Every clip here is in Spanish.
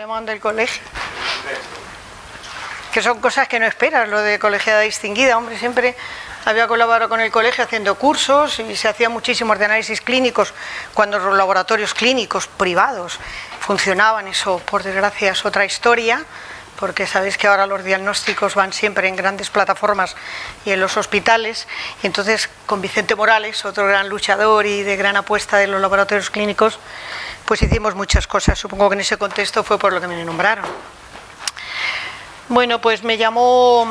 llaman del colegio. Que son cosas que no esperas, lo de colegiada distinguida. Hombre, siempre había colaborado con el colegio haciendo cursos y se hacían muchísimos de análisis clínicos cuando los laboratorios clínicos privados funcionaban. Eso, por desgracia, es otra historia, porque sabéis que ahora los diagnósticos van siempre en grandes plataformas y en los hospitales. Y entonces, con Vicente Morales, otro gran luchador y de gran apuesta de los laboratorios clínicos, pues hicimos muchas cosas. Supongo que en ese contexto fue por lo que me nombraron. Bueno, pues me llamó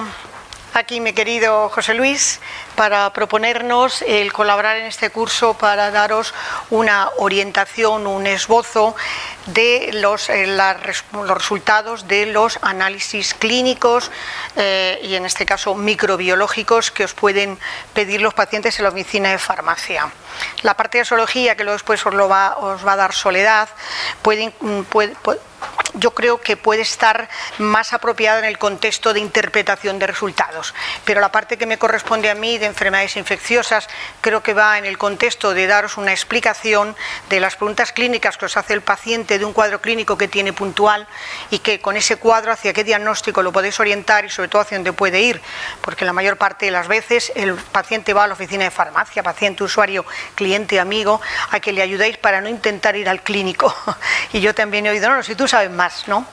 aquí mi querido José Luis para proponernos el colaborar en este curso para daros una orientación, un esbozo de los resultados de los análisis clínicos y en este caso microbiológicos que os pueden pedir los pacientes en la oficina de farmacia. La parte de zoología, que luego después os va a dar Soledad, yo creo que puede estar más apropiada en el contexto de interpretación de resultados, pero la parte que me corresponde a mí de enfermedades infecciosas creo que va en el contexto de daros una explicación de las preguntas clínicas que os hace el paciente de un cuadro clínico que tiene puntual y que con ese cuadro hacia qué diagnóstico lo podéis orientar y sobre todo hacia dónde puede ir, porque la mayor parte de las veces el paciente va a la oficina de farmacia, paciente, usuario, cliente, amigo, a que le ayudéis para no intentar ir al clínico. Y yo también he oído, no, si tú sabes más, ¿no?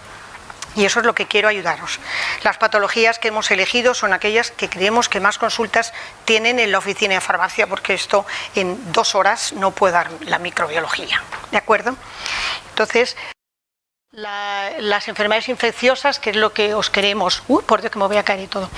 Y eso es lo que quiero ayudaros. Las patologías que hemos elegido son aquellas que creemos que más consultas tienen en la oficina de farmacia, porque esto en 2 horas no puede dar la microbiología, ¿de acuerdo? Entonces, las enfermedades infecciosas, que es lo que os queremos, por Dios que me voy a caer y todo,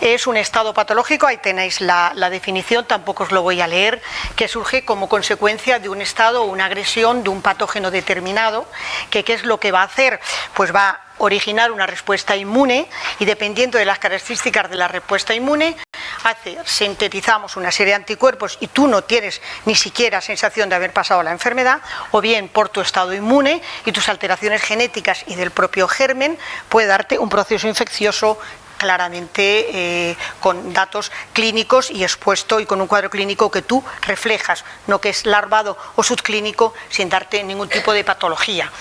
es un estado patológico, ahí tenéis la definición, tampoco os lo voy a leer, que surge como consecuencia de un estado o una agresión de un patógeno determinado, que ¿qué es lo que va a hacer? Pues va a originar una respuesta inmune y dependiendo de las características de la respuesta inmune, sintetizamos una serie de anticuerpos y tú no tienes ni siquiera sensación de haber pasado la enfermedad, o bien por tu estado inmune y tus alteraciones genéticas y del propio germen puede darte un proceso infeccioso claramente con datos clínicos y expuesto y con un cuadro clínico que tú reflejas, no que es larvado o subclínico sin darte ningún tipo de patología.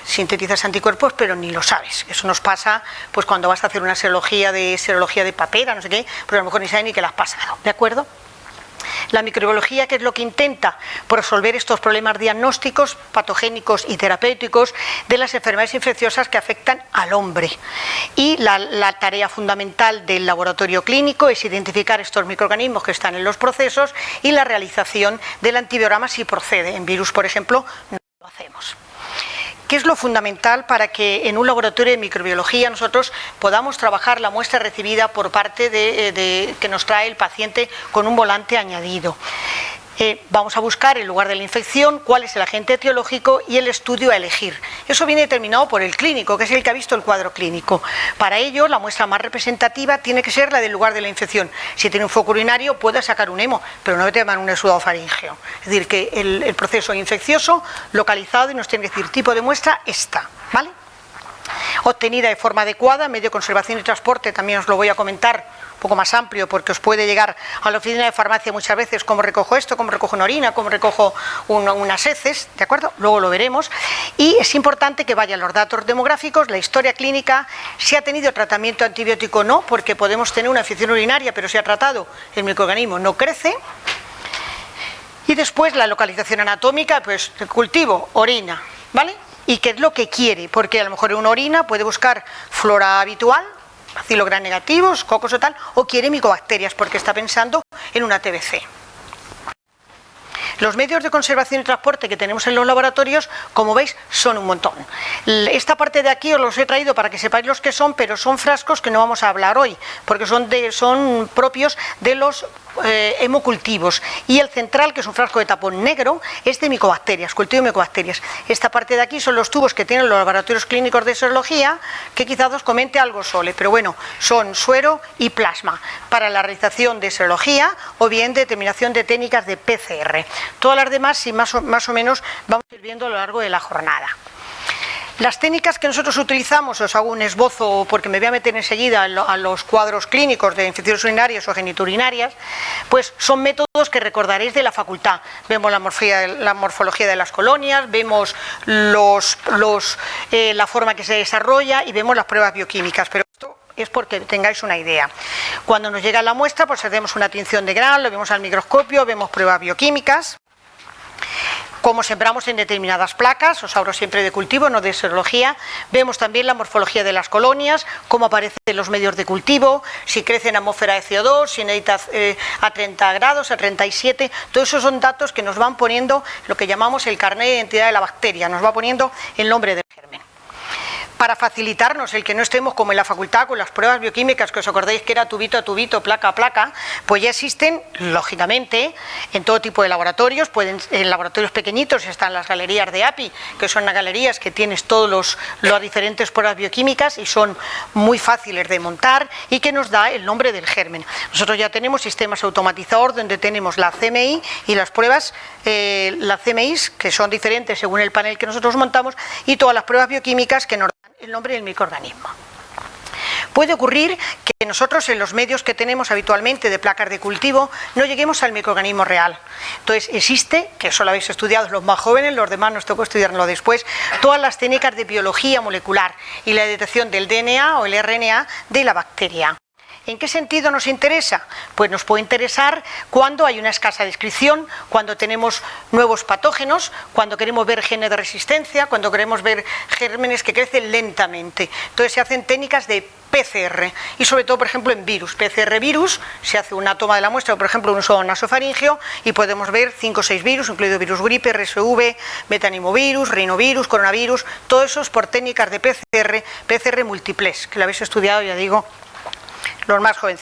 Sintetizas anticuerpos pero ni lo sabes. Eso nos pasa pues cuando vas a hacer una serología de papera, no sé qué, pero a lo mejor ni sabes ni que la has pasado, ¿de acuerdo? La microbiología, ¿qué es lo que intenta? Pues resolver estos problemas diagnósticos, patogénicos y terapéuticos de las enfermedades infecciosas que afectan al hombre. Y la tarea fundamental del laboratorio clínico es identificar estos microorganismos que están en los procesos y la realización del antibiograma si procede. En virus, por ejemplo, no lo hacemos. ¿Qué es lo fundamental para que en un laboratorio de microbiología nosotros podamos trabajar la muestra recibida por parte que nos trae el paciente con un volante añadido? Vamos a buscar en lugar de la infección cuál es el agente etiológico y el estudio a elegir. Eso viene determinado por el clínico, que es el que ha visto el cuadro clínico. Para ello, la muestra más representativa tiene que ser la del lugar de la infección. Si tiene un foco urinario, puede sacar un hemo, pero no te llaman un exudado faríngeo. Es decir, que el proceso infeccioso localizado y nos tiene que decir tipo de muestra esta, ¿vale? Obtenida de forma adecuada, medio de conservación y transporte, también os lo voy a comentar un poco más amplio porque os puede llegar a la oficina de farmacia muchas veces cómo recojo esto, cómo recojo una orina, cómo recojo unas heces, ¿de acuerdo? Luego lo veremos. Y es importante que vayan los datos demográficos, la historia clínica, si ha tenido tratamiento antibiótico o no, porque podemos tener una infección urinaria, pero si ha tratado el microorganismo no crece. Y después la localización anatómica, pues el cultivo, orina, ¿vale? Y qué es lo que quiere, porque a lo mejor en una orina puede buscar flora habitual, bacilo gram negativos, cocos o tal, o quiere micobacterias porque está pensando en una TBC. Los medios de conservación y transporte que tenemos en los laboratorios, como veis, son un montón. Esta parte de aquí os los he traído para que sepáis los que son, pero son frascos que no vamos a hablar hoy, porque son propios de los hemocultivos. Y el central, que es un frasco de tapón negro, es de micobacterias, cultivo de micobacterias. Esta parte de aquí son los tubos que tienen los laboratorios clínicos de serología, que quizás os comente algo Sole, pero bueno, son suero y plasma para la realización de serología o bien determinación de técnicas de PCR. Todas las demás, sí, más o menos, vamos a ir viendo a lo largo de la jornada. Las técnicas que nosotros utilizamos, os hago un esbozo porque me voy a meter enseguida a los cuadros clínicos de infecciones urinarias o genitourinarias, pues son métodos que recordaréis de la facultad. Vemos la morfología de las colonias, vemos la forma que se desarrolla y vemos las pruebas bioquímicas, pero esto es porque tengáis una idea. Cuando nos llega la muestra, pues hacemos una tinción de grano, lo vemos al microscopio, vemos pruebas bioquímicas. Cómo sembramos en determinadas placas, os hablo siempre de cultivo, no de serología. Vemos también la morfología de las colonias, cómo aparecen los medios de cultivo, si crece en atmósfera de CO2, si necesita a 30 grados, a 37. Todos esos son datos que nos van poniendo lo que llamamos el carnet de identidad de la bacteria, nos va poniendo el nombre del germen. Para facilitarnos el que no estemos como en la facultad con las pruebas bioquímicas, que os acordáis que era tubito a tubito, placa a placa, pues ya existen, lógicamente, en todo tipo de laboratorios. En laboratorios pequeñitos están las galerías de API, que son las galerías que tienes todas las diferentes pruebas bioquímicas y son muy fáciles de montar y que nos da el nombre del germen. Nosotros ya tenemos sistemas automatizados donde tenemos la CMI y las pruebas, las CMIs, que son diferentes según el panel que nosotros montamos, y todas las pruebas bioquímicas que nos el nombre del microorganismo. Puede ocurrir que nosotros en los medios que tenemos habitualmente de placas de cultivo no lleguemos al microorganismo real. Entonces existe, que eso lo habéis estudiado los más jóvenes, los demás nos tocó estudiarlo después, todas las técnicas de biología molecular y la detección del DNA o el RNA de la bacteria. ¿En qué sentido nos interesa? Pues nos puede interesar cuando hay una escasa descripción, cuando tenemos nuevos patógenos, cuando queremos ver genes de resistencia, cuando queremos ver gérmenes que crecen lentamente. Entonces se hacen técnicas de PCR y sobre todo, por ejemplo, en virus. PCR virus, se hace una toma de la muestra, por ejemplo, un uso nasofaringeo y podemos ver 5 o 6 virus, incluido virus gripe, RSV, metanimovirus, rinovirus, coronavirus, todo eso es por técnicas de PCR múltiples, que lo habéis estudiado, ya digo, los más jóvenes.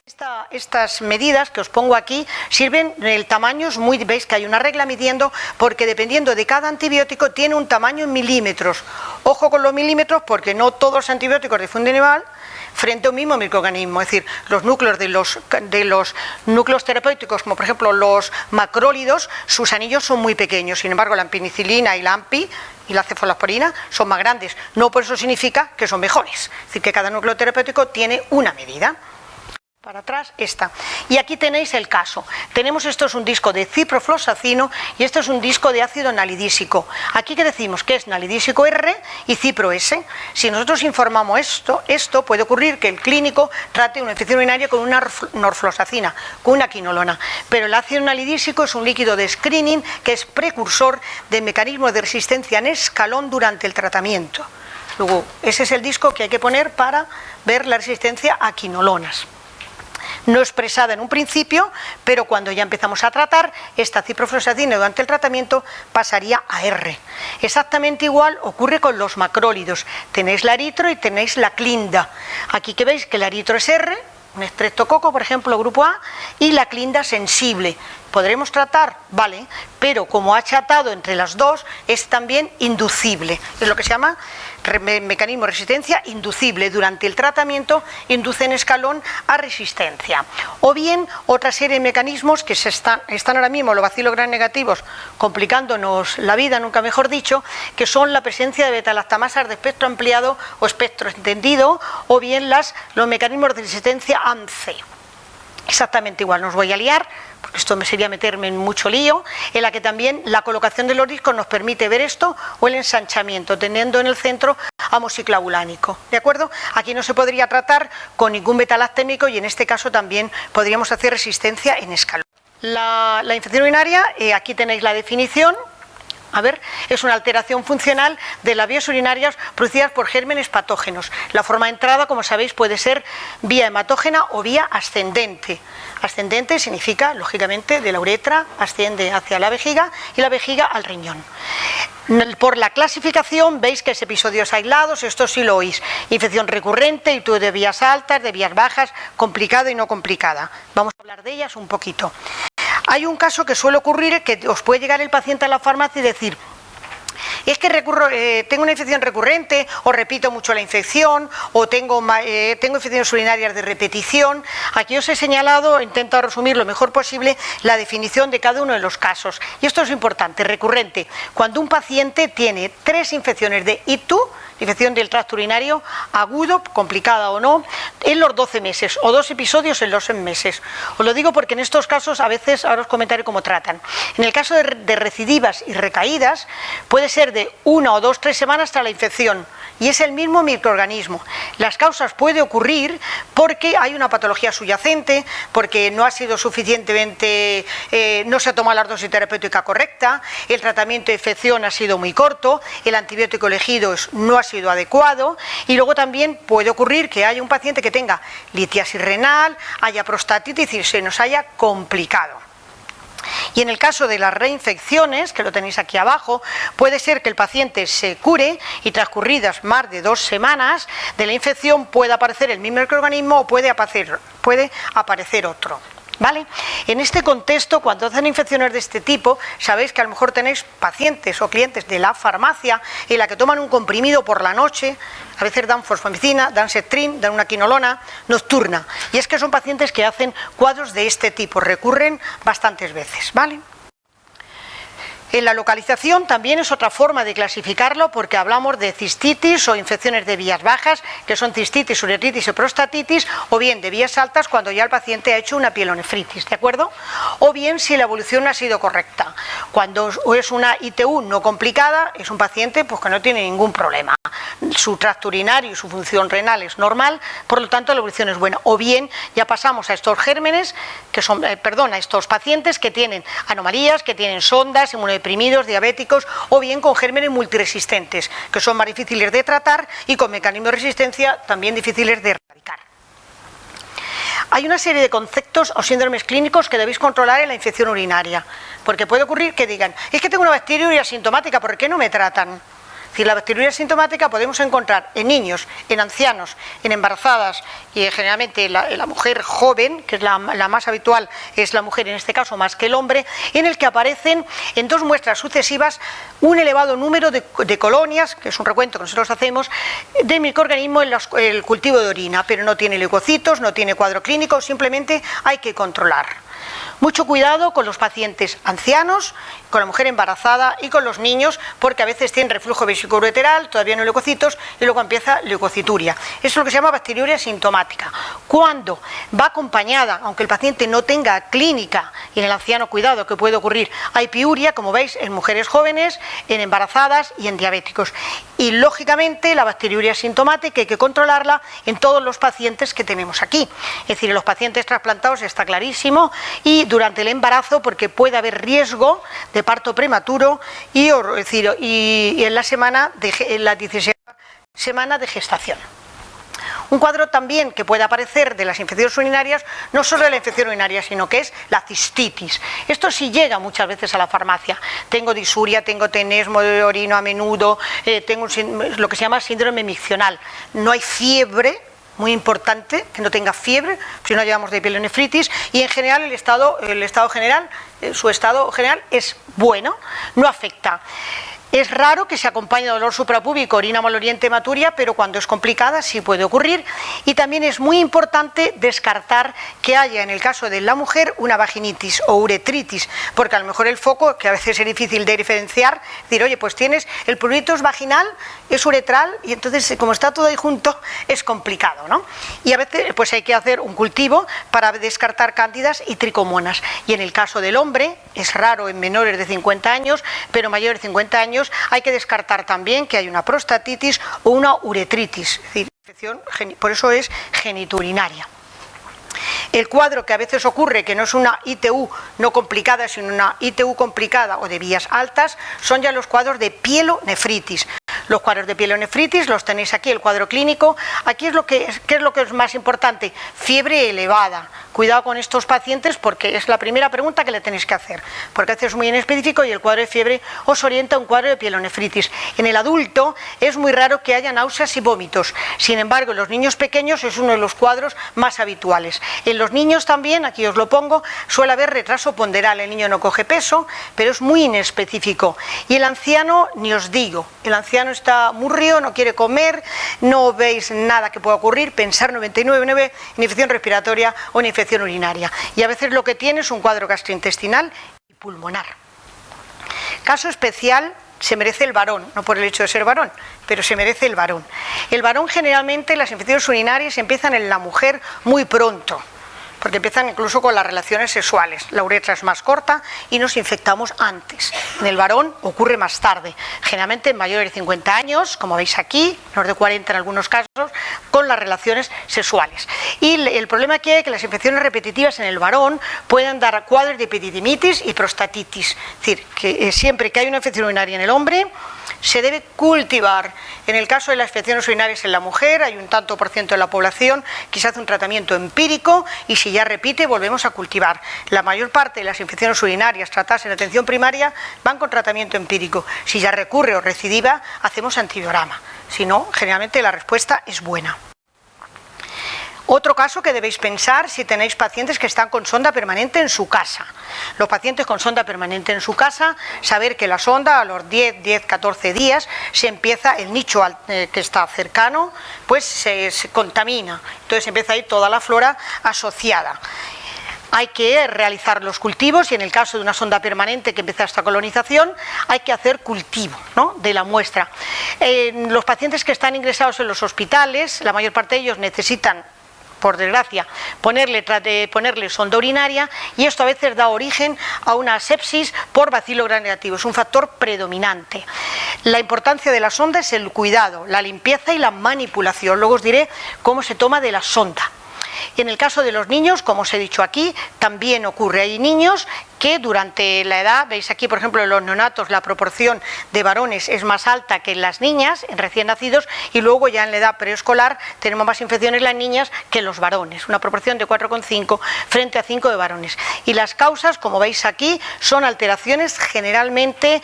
Estas medidas que os pongo aquí sirven, el tamaño es muy, veis que hay una regla midiendo, porque dependiendo de cada antibiótico tiene un tamaño en milímetros. Ojo con los milímetros porque no todos los antibióticos difunden igual frente a un mismo microorganismo, es decir, los núcleos de los núcleos terapéuticos, como por ejemplo los macrólidos, sus anillos son muy pequeños, sin embargo la ampicilina y la AMPI y la cefalosporina son más grandes, no por eso significa que son mejores, es decir, que cada núcleo terapéutico tiene una medida. Para atrás esta. Y aquí tenéis el caso. Esto es un disco de ciprofloxacino y esto es un disco de ácido nalidísico. Aquí que decimos que es nalidísico R y cipro S. Si nosotros informamos esto puede ocurrir que el clínico trate una infección urinaria con una norfloxacina, con una quinolona. Pero el ácido nalidísico es un líquido de screening que es precursor de mecanismos de resistencia en escalón durante el tratamiento. Luego, ese es el disco que hay que poner para ver la resistencia a quinolonas. No expresada en un principio, pero cuando ya empezamos a tratar, esta ciprofloxacina durante el tratamiento pasaría a R. Exactamente igual ocurre con los macrólidos. Tenéis la eritro y tenéis la clinda. Aquí que veis que la eritro es R, un estreptococo, por ejemplo, grupo A, y la clinda sensible. ¿Podremos tratar? Vale, pero como ha achatado entre las dos, es también inducible. Es lo que se llama mecanismo de resistencia inducible. Durante el tratamiento induce en escalón a resistencia. O bien, otra serie de mecanismos que están ahora mismo, los bacilos gram negativos, complicándonos la vida, nunca mejor dicho, que son la presencia de beta-lactamasas de espectro ampliado o espectro extendido, o bien los mecanismos de resistencia AMC. Exactamente igual, no os voy a liar, porque esto me sería meterme en mucho lío, en la que también la colocación de los discos nos permite ver esto, o el ensanchamiento, teniendo en el centro amosiclavulánico, ¿de acuerdo? Aquí no se podría tratar con ningún betalactémico y en este caso también podríamos hacer resistencia en escalón. La infección urinaria, aquí tenéis la definición. A ver, es una alteración funcional de las vías urinarias producidas por gérmenes patógenos. La forma de entrada, como sabéis, puede ser vía hematógena o vía ascendente. Ascendente significa, lógicamente, de la uretra asciende hacia la vejiga y la vejiga al riñón. Por la clasificación veis que es episodios aislados, esto sí lo oís. Infección recurrente, y tú de vías altas, de vías bajas, complicada y no complicada. Vamos a hablar de ellas un poquito. Hay un caso que suele ocurrir, que os puede llegar el paciente a la farmacia y decir: es que tengo una infección recurrente, o repito mucho la infección, o tengo infecciones urinarias de repetición. Aquí os he señalado, intento resumir lo mejor posible, la definición de cada uno de los casos. Y esto es importante: recurrente, cuando un paciente tiene 3 infecciones de ITU, infección del tracto urinario agudo, complicada o no, en los 12 meses o 2 episodios en los 6 meses. Os lo digo porque en estos casos a veces, ahora os comentaré cómo tratan. En el caso de recidivas y recaídas puede ser de 1 o 2, 3 semanas tras la infección y es el mismo microorganismo. Las causas puede ocurrir porque hay una patología subyacente, porque no ha sido suficientemente, no se ha tomado la dosis terapéutica correcta, el tratamiento de infección ha sido muy corto, el antibiótico elegido no ha sido adecuado y luego también puede ocurrir que haya un paciente que tenga litiasis renal, haya prostatitis y se nos haya complicado. Y en el caso de las reinfecciones, que lo tenéis aquí abajo, puede ser que el paciente se cure y transcurridas más de 2 semanas de la infección pueda aparecer el mismo microorganismo o puede aparecer otro. ¿Vale? En este contexto, cuando hacen infecciones de este tipo, sabéis que a lo mejor tenéis pacientes o clientes de la farmacia en la que toman un comprimido por la noche, a veces dan fosfomicina, dan Septrin, dan una quinolona nocturna, y es que son pacientes que hacen cuadros de este tipo, recurren bastantes veces, ¿vale? En la localización también es otra forma de clasificarlo porque hablamos de cistitis o infecciones de vías bajas, que son cistitis, uretritis y prostatitis, o bien de vías altas cuando ya el paciente ha hecho una pielonefritis, ¿de acuerdo? O bien si la evolución ha sido correcta. Cuando es una ITU no complicada, es un paciente pues, que no tiene ningún problema. Su tracto urinario y su función renal es normal, por lo tanto la evolución es buena. O bien ya pasamos a estos gérmenes, que son, a estos pacientes que tienen anomalías, que tienen sondas, inmunodeprimidos, diabéticos, o bien con gérmenes multiresistentes, que son más difíciles de tratar y con mecanismos de resistencia también difíciles de erradicar. Hay una serie de conceptos o síndromes clínicos que debéis controlar en la infección urinaria, porque puede ocurrir que digan, es que tengo una bacteriuria asintomática, ¿por qué no me tratan? Es decir, la bacteriuria asintomática podemos encontrar en niños, en ancianos, en embarazadas y generalmente la mujer joven, que es la más habitual, es la mujer en este caso más que el hombre, en el que aparecen en 2 muestras sucesivas un elevado número de colonias, que es un recuento que nosotros hacemos, de microorganismos en el cultivo de orina, pero no tiene leucocitos, no tiene cuadro clínico, simplemente hay que controlar. Mucho cuidado con los pacientes ancianos, con la mujer embarazada y con los niños, porque a veces tienen reflujo vesicoureteral, todavía no hay leucocitos, y luego empieza leucocituria. Eso es lo que se llama bacteriuria asintomática. Cuando va acompañada, aunque el paciente no tenga clínica, y en el anciano cuidado que puede ocurrir, hay piuria, como veis, en mujeres jóvenes, en embarazadas y en diabéticos. Y lógicamente la bacteriuria asintomática hay que controlarla en todos los pacientes que tenemos aquí. Es decir, en los pacientes trasplantados está clarísimo, y durante el embarazo porque puede haber riesgo de parto prematuro y en la 16ª semana de gestación. Un cuadro también que puede aparecer de las infecciones urinarias, no solo de la infección urinaria, sino que es la cistitis. Esto sí llega muchas veces a la farmacia. Tengo disuria, tengo tenesmo de orino a menudo, tengo lo que se llama síndrome miccional. No hay fiebre, muy importante que no tenga fiebre, si no llevamos de pielonefritis, y en general su estado general es bueno, no afecta. Es raro que se acompañe de dolor suprapúbico, orina maloliente, hematuria, pero cuando es complicada sí puede ocurrir. Y también es muy importante descartar que haya en el caso de la mujer una vaginitis o uretritis, porque a lo mejor el foco, que a veces es difícil de diferenciar, decir, oye, pues tienes el prurito es vaginal, es uretral, y entonces como está todo ahí junto es complicado, ¿no? Y a veces pues hay que hacer un cultivo para descartar cándidas y tricomonas. Y en el caso del hombre, es raro en menores de 50 años, pero mayores de 50 años, hay que descartar también que hay una prostatitis o una uretritis, es decir, infección, por eso es genitourinaria. El cuadro que a veces ocurre, que no es una ITU no complicada, sino una ITU complicada o de vías altas, son ya los cuadros de pielonefritis. Los cuadros de pielonefritis los tenéis aquí, el cuadro clínico. Aquí ¿qué es lo que es más importante? Fiebre elevada. Cuidado con estos pacientes porque es la primera pregunta que le tenéis que hacer, porque a veces es muy inespecífico y el cuadro de fiebre os orienta a un cuadro de pielonefritis. En el adulto es muy raro que haya náuseas y vómitos, sin embargo en los niños pequeños es uno de los cuadros más habituales. En los niños también, aquí os lo pongo, suele haber retraso ponderal, el niño no coge peso, pero es muy inespecífico. Y el anciano, ni os digo, el anciano está murrio, no quiere comer, no veis nada que pueda ocurrir, pensar 99,9 en infección respiratoria o en infección urinaria, y a veces lo que tiene es un cuadro gastrointestinal y pulmonar. Caso especial se merece el varón, no por el hecho de ser varón, pero se merece el varón. El varón generalmente las infecciones urinarias empiezan en la mujer muy pronto, porque empiezan incluso con las relaciones sexuales. La uretra es más corta y nos infectamos antes. En el varón ocurre más tarde, generalmente en mayores de 50 años, como veis aquí, menor de 40 en algunos casos, con las relaciones sexuales. Y el problema aquí es que las infecciones repetitivas en el varón pueden dar cuadros de epididimitis y prostatitis. Es decir, que siempre que hay una infección urinaria en el hombre, se debe cultivar. En el caso de las infecciones urinarias en la mujer, hay un tanto por ciento de la población que se hace un tratamiento empírico y si ya repite, volvemos a cultivar. La mayor parte de las infecciones urinarias tratadas en atención primaria van con tratamiento empírico. Si ya recurre o recidiva, hacemos antibiograma. Si no, generalmente la respuesta es buena. Otro caso que debéis pensar si tenéis pacientes que están con sonda permanente en su casa. Los pacientes con sonda permanente en su casa, saber que la sonda a los 10, 14 días se empieza, el nicho que está cercano, pues se contamina. Entonces empieza a ir toda la flora asociada. Hay que realizar los cultivos y en el caso de una sonda permanente que empieza esta colonización, hay que hacer cultivo, ¿no?, de la muestra. Los pacientes que están ingresados en los hospitales, la mayor parte de ellos necesitan, por desgracia, ponerle sonda urinaria y esto a veces da origen a una sepsis por bacilo gram negativo, es un factor predominante. La importancia de la sonda es el cuidado, la limpieza y la manipulación. Luego os diré cómo se toma de la sonda. Y en el caso de los niños, como os he dicho aquí, también ocurre. Hay niños que durante la edad, veis aquí por ejemplo en los neonatos la proporción de varones es más alta que en las niñas, en recién nacidos, y luego ya en la edad preescolar tenemos más infecciones las niñas que los varones, una proporción de 4,5 frente a 5 de varones. Y las causas, como veis aquí, son alteraciones generalmente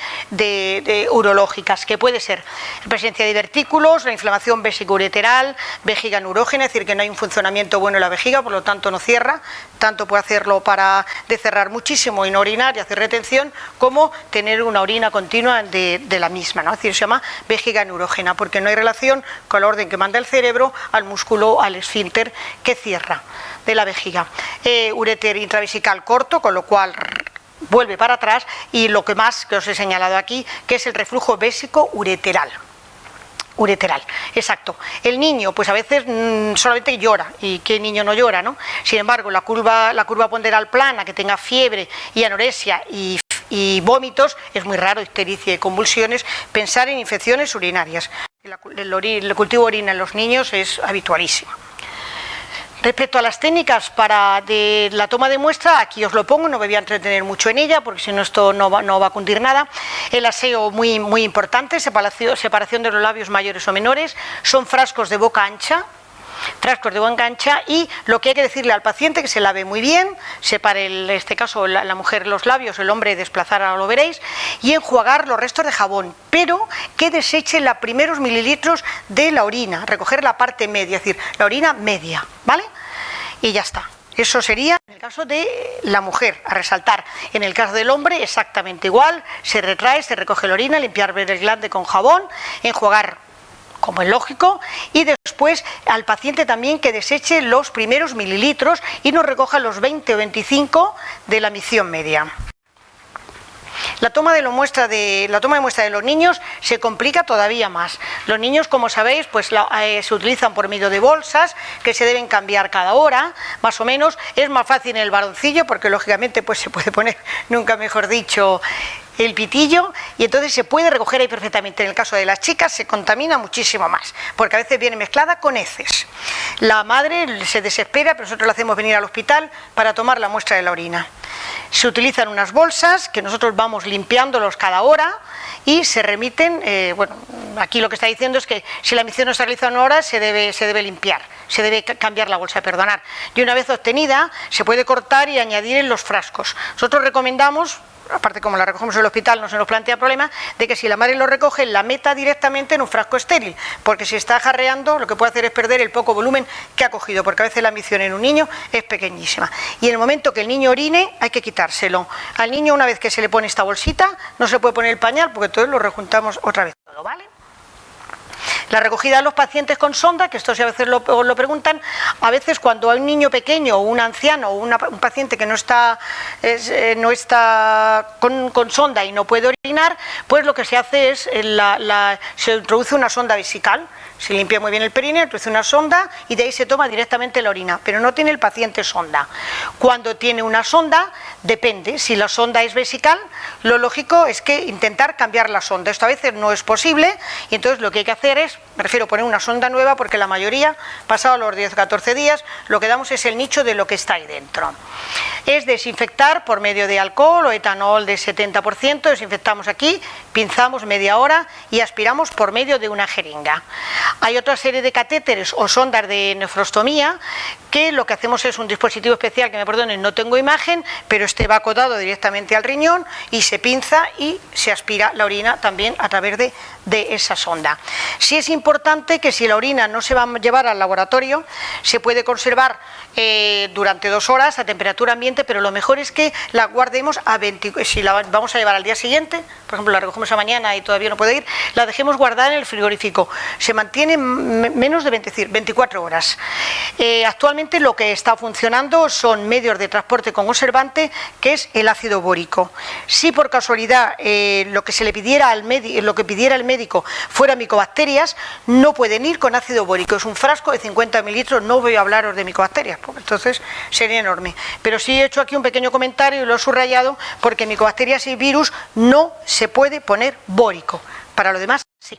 urológicas, que puede ser presencia de divertículos, la inflamación vesicoureteral, vejiga neurógena, es decir, que no hay un funcionamiento bueno de la vejiga, por lo tanto no cierra, tanto puede hacerlo para cerrar muchísimo y no orinar y hacer retención, como tener una orina continua de la misma, ¿no? Es decir, se llama vejiga neurógena, porque no hay relación con la orden que manda el cerebro al músculo, al esfínter que cierra de la vejiga. Uréter intravesical corto, con lo cual vuelve para atrás, y lo que más que os he señalado aquí, que es el reflujo vésico-ureteral. Ureteral, exacto. El niño, pues a veces solamente llora, y qué niño no llora, ¿no? Sin embargo, la curva ponderal plana, que tenga fiebre y anorexia y vómitos, es muy raro, ictericia y convulsiones. Pensar en infecciones urinarias. El cultivo de orina en los niños es habitualísimo. Respecto a las técnicas de la toma de muestra, aquí os lo pongo, no me voy a entretener mucho en ella porque si no esto no va a cundir nada. El aseo muy importante, separación de los labios mayores o menores, son frascos de boca ancha, y lo que hay que decirle al paciente que se lave muy bien, separe en este caso la mujer los labios, el hombre desplazar, ahora lo veréis, y enjuagar los restos de jabón, pero que deseche los primeros mililitros de la orina, recoger la parte media, es decir, la orina media, ¿vale? Y ya está. Eso sería en el caso de la mujer, a resaltar. En el caso del hombre exactamente igual, se retrae, se recoge la orina, limpiar el glande con jabón, enjuagar como es lógico, y después al paciente también que deseche los primeros mililitros y nos recoja los 20 o 25 de la micción media. La toma de muestra de los niños se complica todavía más. Los niños, como sabéis, pues se utilizan por medio de bolsas que se deben cambiar cada hora, más o menos. Es más fácil en el varoncillo porque lógicamente pues se puede poner, nunca mejor dicho, el pitillo, y entonces se puede recoger ahí perfectamente. En el caso de las chicas se contamina muchísimo más, porque a veces viene mezclada con heces. La madre se desespera, pero nosotros la hacemos venir al hospital para tomar la muestra de la orina. Se utilizan unas bolsas que nosotros vamos limpiándolos cada hora y se remiten, bueno, aquí lo que está diciendo es que si la micción no se realiza en una hora se debe limpiar, se debe cambiar la bolsa, perdonar. Y una vez obtenida se puede cortar y añadir en los frascos. Nosotros recomendamos, aparte como la recogemos en el hospital no se nos plantea problema, de que si la madre lo recoge la meta directamente en un frasco estéril, porque si está jarreando lo que puede hacer es perder el poco volumen que ha cogido, porque a veces la micción en un niño es pequeñísima. Y en el momento que el niño orine hay que quitárselo. Al niño, una vez que se le pone esta bolsita, no se puede poner el pañal porque entonces lo rejuntamos otra vez todo, ¿vale? La recogida de los pacientes con sonda, que esto sí a veces lo preguntan, a veces cuando hay un niño pequeño o un anciano o un paciente que no está con sonda y no puede orinar, pues lo que se hace es, se introduce una sonda vesical. Se limpia muy bien el perineo, introduce una sonda y de ahí se toma directamente la orina, pero no tiene el paciente sonda. Cuando tiene una sonda, depende, si la sonda es vesical, lo lógico es que intentar cambiar la sonda. Esto a veces no es posible y entonces lo que hay que hacer es, me refiero, poner una sonda nueva porque la mayoría, pasado los 10 o 14 días, lo que damos es el nicho de lo que está ahí dentro. Es desinfectar por medio de alcohol o etanol de 70%, desinfectamos aquí, pinzamos media hora y aspiramos por medio de una jeringa. Hay otra serie de catéteres o sondas de nefrostomía que lo que hacemos es un dispositivo especial, que me perdonen, no tengo imagen, pero este va acotado directamente al riñón y se pinza y se aspira la orina también a través de esa sonda. Sí es importante que si la orina no se va a llevar al laboratorio, se puede conservar durante 2 horas a temperatura ambiente, pero lo mejor es que la guardemos si la vamos a llevar al día siguiente, por ejemplo la recogemos a mañana y todavía no puede ir, la dejemos guardada en el frigorífico. Se mantiene menos de 24 horas. Actualmente lo que está funcionando son medios de transporte con conservante, que es el ácido bórico. Si por casualidad lo que pidiera el médico fuera micobacterias, no pueden ir con ácido bórico. Es un frasco de 50 mililitros, no voy a hablaros de micobacterias, porque entonces sería enorme. Pero sí he hecho aquí un pequeño comentario y lo he subrayado, porque micobacterias y virus no se puede poner bórico. Para lo demás, sí.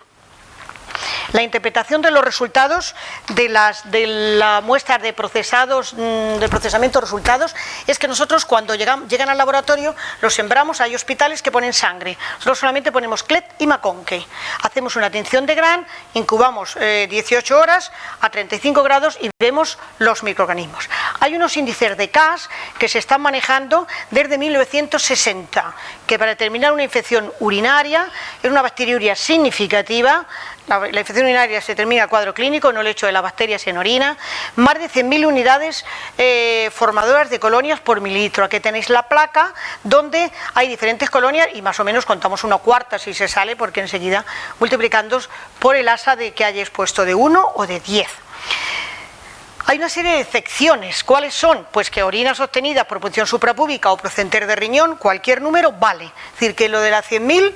La interpretación de los resultados de la muestra de procesamiento de resultados es que nosotros cuando llegan al laboratorio los sembramos. Hay hospitales que ponen sangre, nosotros solamente ponemos CLET y McConkey. Hacemos una tinción de Gran, incubamos 18 horas a 35 grados y vemos los microorganismos. Hay unos índices de CAS que se están manejando desde 1960, que para determinar una infección urinaria es una bacteriuria significativa. La infección urinaria se determina a cuadro clínico, no el hecho de las bacterias en orina. Más de 100.000 unidades formadoras de colonias por mililitro. Aquí tenéis la placa donde hay diferentes colonias y más o menos contamos 1/4 si se sale, porque enseguida multiplicando por el asa de que hayáis puesto de 1 o de 10. Hay una serie de excepciones. ¿Cuáles son? Pues que orinas obtenidas por punción suprapúbica o proceder de riñón, cualquier número vale. Es decir, que lo de las 100.000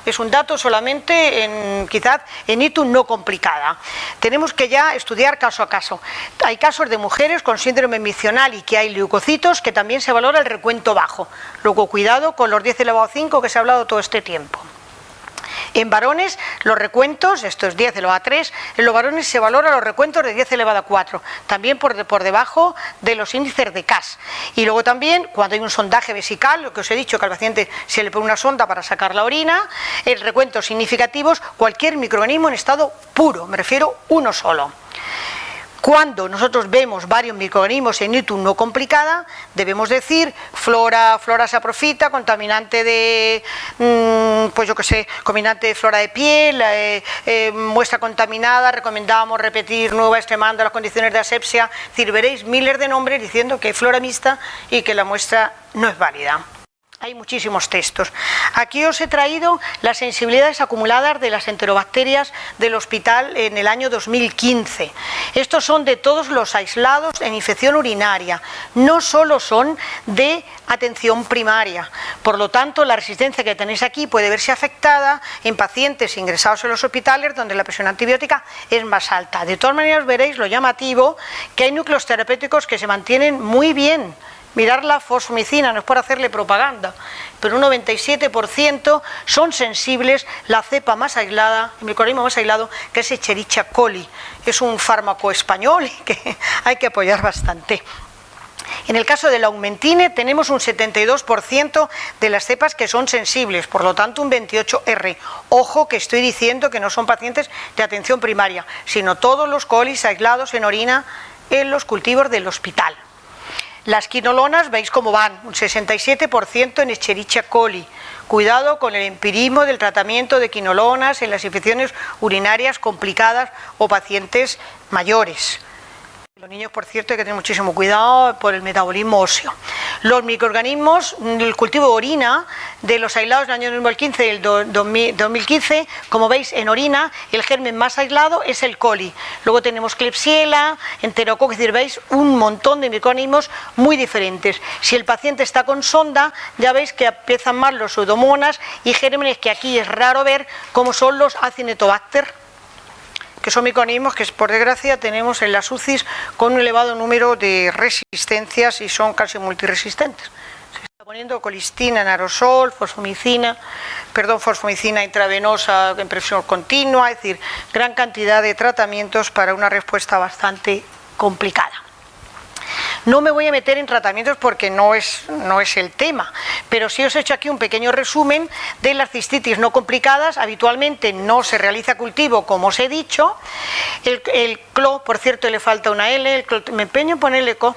es un dato solamente quizás en ITU no complicada. Tenemos que ya estudiar caso a caso. Hay casos de mujeres con síndrome micional y que hay leucocitos, que también se valora el recuento bajo. Luego cuidado con los 10 elevado a 5 que se ha hablado todo este tiempo. En varones, los recuentos, esto es 10 elevado a 3, en los varones se valoran los recuentos de 10 elevado a 4, también por debajo de los índices de CAS. Y luego también, cuando hay un sondaje vesical, lo que os he dicho, que al paciente se le pone una sonda para sacar la orina, en recuentos significativos, cualquier microorganismo en estado puro, me refiero uno solo. Cuando nosotros vemos varios microorganismos en ITU no complicada, debemos decir flora saprofita, contaminante de, contaminante de flora de piel, muestra contaminada, recomendamos repetir nueva extremando las condiciones de asepsia. Es decir, veréis miles de nombres diciendo que hay flora mixta y que la muestra no es válida. Hay muchísimos textos. Aquí os he traído las sensibilidades acumuladas de las enterobacterias del hospital en el año 2015. Estos son de todos los aislados en infección urinaria, no solo son de atención primaria. Por lo tanto, la resistencia que tenéis aquí puede verse afectada en pacientes ingresados en los hospitales donde la presión antibiótica es más alta. De todas maneras, veréis lo llamativo que hay núcleos terapéuticos que se mantienen muy bien. Mirar la fosfomicina, no es por hacerle propaganda, pero un 97% son sensibles. La cepa más aislada, el microorganismo más aislado, que es Escherichia coli. Es un fármaco español que hay que apoyar bastante. En el caso de la Augmentine tenemos un 72% de las cepas que son sensibles, por lo tanto un 28R. Ojo que estoy diciendo que no son pacientes de atención primaria, sino todos los colis aislados en orina en los cultivos del hospital. Las quinolonas, veis cómo van, un 67% en Escherichia coli. Cuidado con el empirismo del tratamiento de quinolonas en las infecciones urinarias complicadas o pacientes mayores. Los niños, por cierto, hay que tener muchísimo cuidado por el metabolismo óseo. Los microorganismos, el cultivo de orina, de los aislados del año 2015 y el 2015, como veis en orina, el germen más aislado es el coli. Luego tenemos Klebsiella, Enterococcus, es decir, veis un montón de microorganismos muy diferentes. Si el paciente está con sonda, ya veis que empiezan más los pseudomonas y gérmenes que aquí es raro ver, como son los Acinetobacter, que son microorganismos que por desgracia tenemos en las UCIs con un elevado número de resistencias y son casi multiresistentes. Se está poniendo colistina en aerosol, fosfomicina intravenosa en presión continua, es decir, gran cantidad de tratamientos para una respuesta bastante complicada. No me voy a meter en tratamientos porque no es el tema, pero sí os he hecho aquí un pequeño resumen de las cistitis no complicadas. Habitualmente no se realiza cultivo, como os he dicho. El clo, por cierto, le falta una L, me empeño en ponerle co.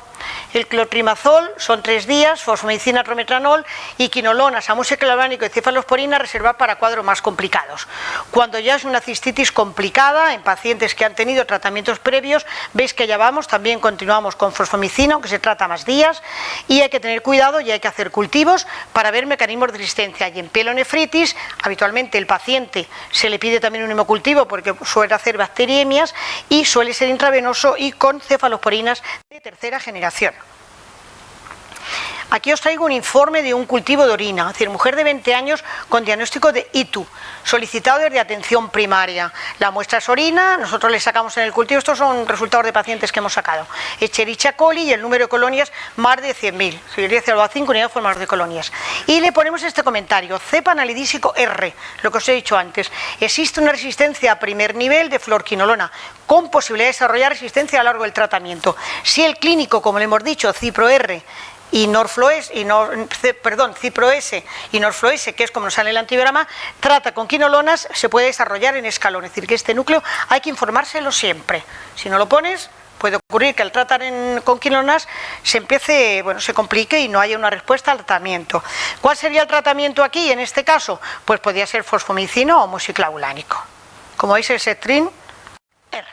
El clotrimazol son 3 días, fosfomicina, trometranol y quinolona, amoxiclavulánico y cefalosporina reservada para cuadros más complicados. Cuando ya es una cistitis complicada en pacientes que han tenido tratamientos previos, veis que ya vamos, también continuamos con fosfomicina, aunque se trata más días, y hay que tener cuidado y hay que hacer cultivos para ver mecanismos de resistencia. Y en pielonefritis, habitualmente el paciente se le pide también un hemocultivo porque suele hacer bacteriemias y suele ser intravenoso y con cefalosporinas de tercera generación. Aquí os traigo un informe de un cultivo de orina, es decir, mujer de 20 años con diagnóstico de ITU, solicitado desde atención primaria. La muestra es orina, nosotros le sacamos en el cultivo, estos son resultados de pacientes que hemos sacado. Escherichia coli y el número de colonias más de 100.000, si quería decirlo a 5 unidades formadas de colonias. Y le ponemos este comentario, cepa analidísico R, lo que os he dicho antes. Existe una resistencia a primer nivel de fluorquinolona, con posibilidad de desarrollar resistencia a lo largo del tratamiento. Si el clínico, como le hemos dicho, Cipro R, y Cipro S y Norflo S, que es como nos sale el antibiograma, trata con quinolonas, se puede desarrollar en escalón, es decir, que este núcleo hay que informárselo siempre. Si no lo pones, puede ocurrir que al tratar con quinolonas se complique y no haya una respuesta al tratamiento. ¿Cuál sería el tratamiento aquí en este caso? Pues podría ser fosfomicina o amoxiclavulánico. Como veis, el Cetrin R.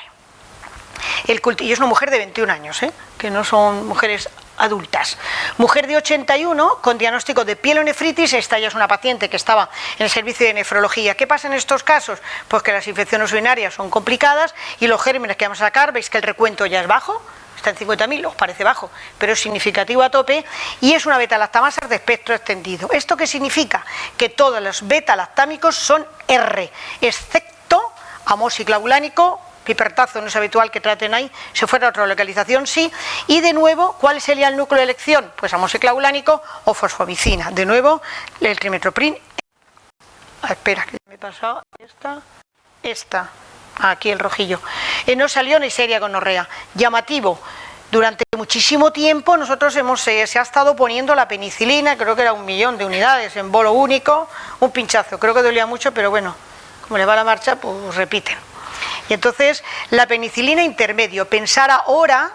Y es una mujer de 21 años, que no son mujeres adultas. Mujer de 81 con diagnóstico de pielonefritis, esta ya es una paciente que estaba en el servicio de nefrología. ¿Qué pasa en estos casos? Pues que las infecciones urinarias son complicadas y los gérmenes que vamos a sacar, veis que el recuento ya es bajo, está en 50.000, os parece bajo, pero es significativo a tope, y es una beta-lactamasa de espectro extendido. ¿Esto qué significa? Que todos los beta-lactámicos son R, excepto amoxiclavulánico. Pipertazo no es habitual que traten ahí, si fuera otra localización sí. Y de nuevo, ¿cuál sería el núcleo de elección? Pues amoxiclavulánico o fosfomicina. De nuevo, el trimestoprim. Espera, que me he pasado esta. Aquí el rojillo. No salió Neisseria gonorrea. Llamativo. Durante muchísimo tiempo nosotros se ha estado poniendo la penicilina, creo que era 1 millón de unidades en bolo único, un pinchazo. Creo que dolía mucho, pero bueno, como le va la marcha, pues repiten. Y entonces la penicilina intermedio, pensar ahora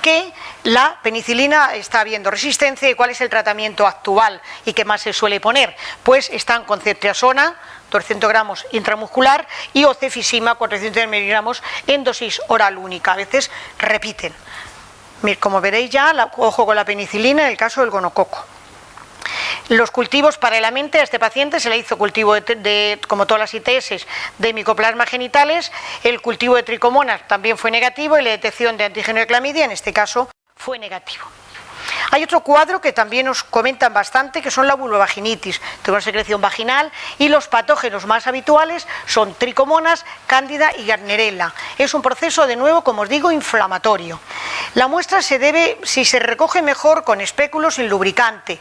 que la penicilina está habiendo resistencia y cuál es el tratamiento actual y qué más se suele poner. Pues están con ceftriaxona, 200 gramos intramuscular, y ocefisima, 400 miligramos en dosis oral única. A veces repiten. Como veréis ya, ojo con la penicilina en el caso del gonococo. Los cultivos para la mente, a este paciente se le hizo cultivo como todas las ITS, de micoplasma genitales. El cultivo de tricomonas también fue negativo y la detección de antígeno de clamidia en este caso fue negativo. Hay otro cuadro que también nos comentan bastante, que son la vulvovaginitis, tenemos secreción vaginal, y los patógenos más habituales son tricomonas, cándida y Gardnerella. Es un proceso, de nuevo, como os digo, inflamatorio. La muestra si se recoge mejor con espéculo sin lubricante,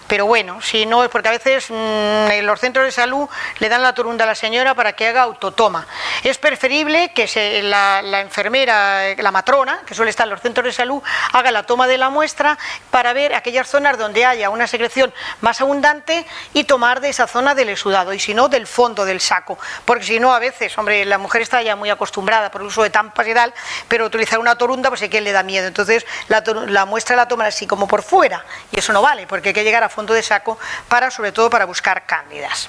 pero bueno, si no es porque a veces en los centros de salud le dan la turunda a la señora para que haga autotoma. Es preferible que la enfermera, la matrona, que suele estar en los centros de salud, haga la toma de la muestra para ver aquellas zonas donde haya una secreción más abundante y tomar de esa zona del exudado, y si no, del fondo del saco, porque si no, a veces, hombre, la mujer está ya muy acostumbrada por el uso de tampas y tal, pero utilizar una torunda, pues a quién le da miedo. Entonces la muestra la toman así como por fuera, y eso no vale, porque hay que llegar a fondo de saco sobre todo para buscar cándidas.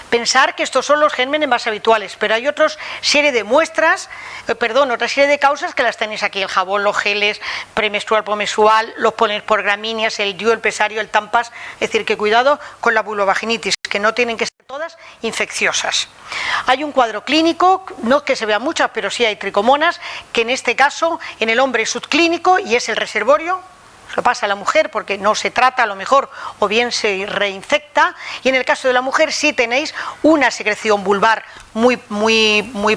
Pensar que estos son los gérmenes más habituales, pero hay otra serie de muestras, otra serie de causas que las tenéis aquí: el jabón, los geles, premenstrual, posmenstrual, los polenes por gramíneas, el DIU, el pesario, el tampas. Es decir, que cuidado con la vulvovaginitis, que no tienen que ser todas infecciosas. Hay un cuadro clínico, no que se vean muchas, pero sí hay tricomonas, que en este caso en el hombre es subclínico y es el reservorio. Lo pasa a la mujer porque no se trata a lo mejor o bien se reinfecta, y en el caso de la mujer sí tenéis una secreción vulvar muy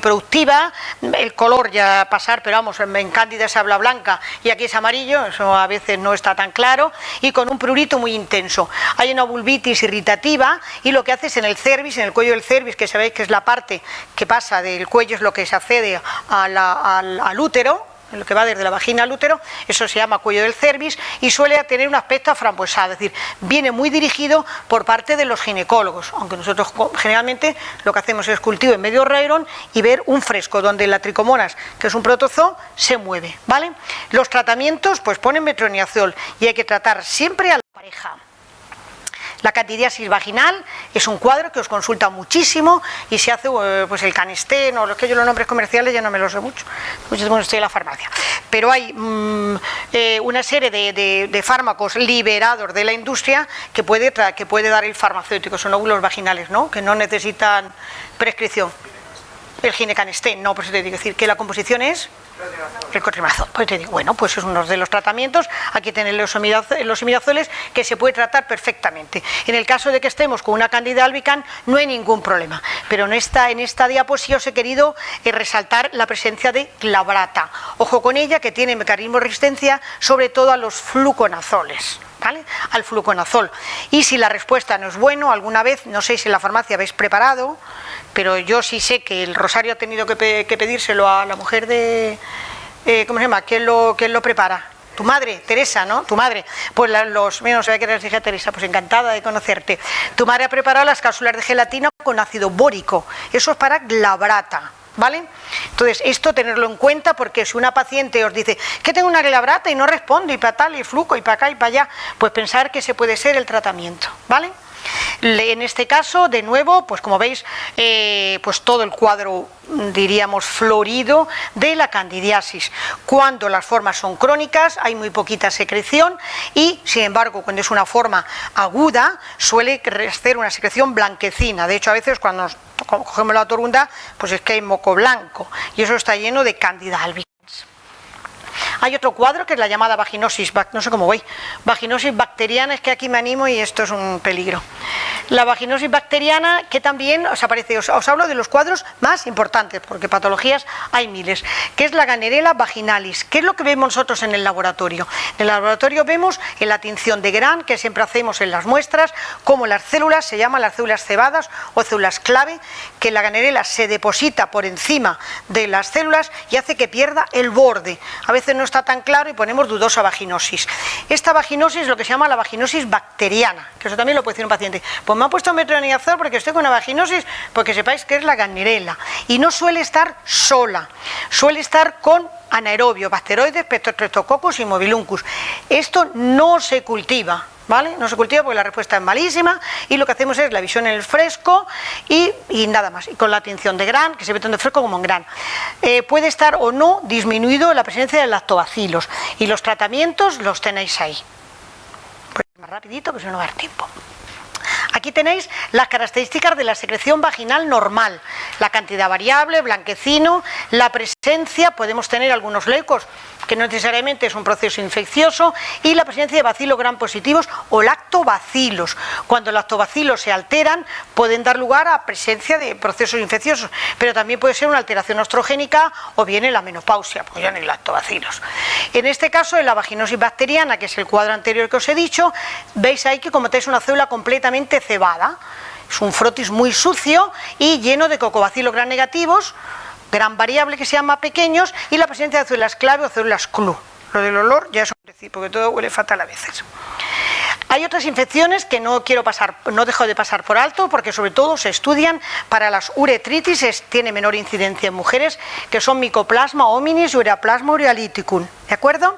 productiva. El color ya pasar, pero vamos, en cándida es habla blanca y aquí es amarillo, eso a veces no está tan claro, y con un prurito muy intenso. Hay una vulvitis irritativa y lo que hace es en el cervix, en el cuello del cervix, que sabéis que es la parte que pasa del cuello, es lo que se accede al útero, lo que va desde la vagina al útero, eso se llama cuello del cervix, y suele tener un aspecto aframbuesado, es decir, viene muy dirigido por parte de los ginecólogos, aunque nosotros generalmente lo que hacemos es cultivo en medio rayon y ver un fresco donde la tricomonas, que es un protozoo, se mueve, ¿vale? Los tratamientos, pues ponen metronidazol y hay que tratar siempre a la pareja. La candidiasis vaginal es un cuadro que os consulta muchísimo y se hace pues el Canesten, o los que yo los nombres comerciales ya no me los sé mucho, pues yo estoy en la farmacia, pero hay una serie de fármacos liberados de la industria que puede dar el farmacéutico, son óvulos vaginales, ¿no?, que no necesitan prescripción. El Ginecanesten, no, por eso te digo, decir que la composición es el cotrimazol. Pues te digo, bueno, pues es uno de los tratamientos. Aquí tenéis los imidazoles, que se puede tratar perfectamente. En el caso de que estemos con una Candida albicans no hay ningún problema, pero en esta diapo sí os he querido resaltar la presencia de glabrata. Ojo con ella, que tiene mecanismo de resistencia sobre todo a los fluconazoles, ¿vale?, al fluconazol. Y si la respuesta no es buena, alguna vez, no sé si en la farmacia habéis preparado, pero yo sí sé que el Rosario ha tenido que pedírselo a la mujer de... ¿cómo se llama? ¿Quién lo prepara? Tu madre, Teresa, ¿no? Tu madre. Pues no sabía que eres hija de Teresa, pues encantada de conocerte. Tu madre ha preparado las cápsulas de gelatina con ácido bórico. Eso es para glabrata, ¿vale? Entonces, esto tenerlo en cuenta, porque si una paciente os dice que tengo una glabrata y no responde, y para tal, y fluco, y para acá, y para allá, pues pensar que ese puede ser el tratamiento, ¿vale? En este caso, de nuevo, pues como veis, pues todo el cuadro, diríamos, florido de la candidiasis. Cuando las formas son crónicas hay muy poquita secreción y, sin embargo, cuando es una forma aguda suele hacer una secreción blanquecina. De hecho, a veces cuando cogemos la torunda, pues es que hay moco blanco y eso está lleno de Candida albicans. Hay otro cuadro que es la llamada vaginosis, no sé cómo voy, vaginosis bacteriana, es que aquí me animo y esto es un peligro. La vaginosis bacteriana, que también os aparece, os hablo de los cuadros más importantes, porque patologías hay miles, que es la Gardnerella vaginalis. ¿Qué es lo que vemos nosotros en el laboratorio? En el laboratorio vemos en la tinción de Gram, que siempre hacemos en las muestras, como las células, se llaman las células cebadas o células clave, que la Gardnerella se deposita por encima de las células y hace que pierda el borde. A veces no está tan claro y ponemos dudosa vaginosis. Esta vaginosis es lo que se llama la vaginosis bacteriana, que eso también lo puede decir un paciente. Pues me han puesto metronidazol porque estoy con una vaginosis, porque sepáis que es la Gardnerella. Y no suele estar sola, suele estar con anaerobio, bacteroides, Streptococcus y Mobiluncus. Esto no se cultiva, ¿vale? No se cultiva porque la respuesta es malísima y lo que hacemos es la visión en el fresco y nada más. Y con la tinción de Gram, que se ve tanto en fresco como en Gram. Puede estar o no disminuido la presencia de lactobacilos y los tratamientos los tenéis ahí. Pues más rapidito, que si no va a dar tiempo. Aquí tenéis las características de la secreción vaginal normal, la cantidad variable, blanquecino, la presencia, podemos tener algunos leucos, que no necesariamente es un proceso infeccioso, y la presencia de bacilos gram positivos o lactobacilos. Cuando los lactobacilos se alteran, pueden dar lugar a presencia de procesos infecciosos, pero también puede ser una alteración oestrogénica o bien en la menopausia, porque ya no hay lactobacilos. En este caso, en la vaginosis bacteriana, que es el cuadro anterior que os he dicho, veis ahí que como tenéis una célula completamente cebada, es un frotis muy sucio y lleno de cocobacilos gram negativos, gran variable que se llama pequeños, y la presencia de células clave o células CLU. Lo del olor ya es un principio, porque todo huele fatal a veces. Hay otras infecciones que no dejo de pasar por alto, porque sobre todo se estudian para las uretritis, tiene menor incidencia en mujeres, que son Mycoplasma hominis y Ureaplasma urealyticum, ¿de acuerdo?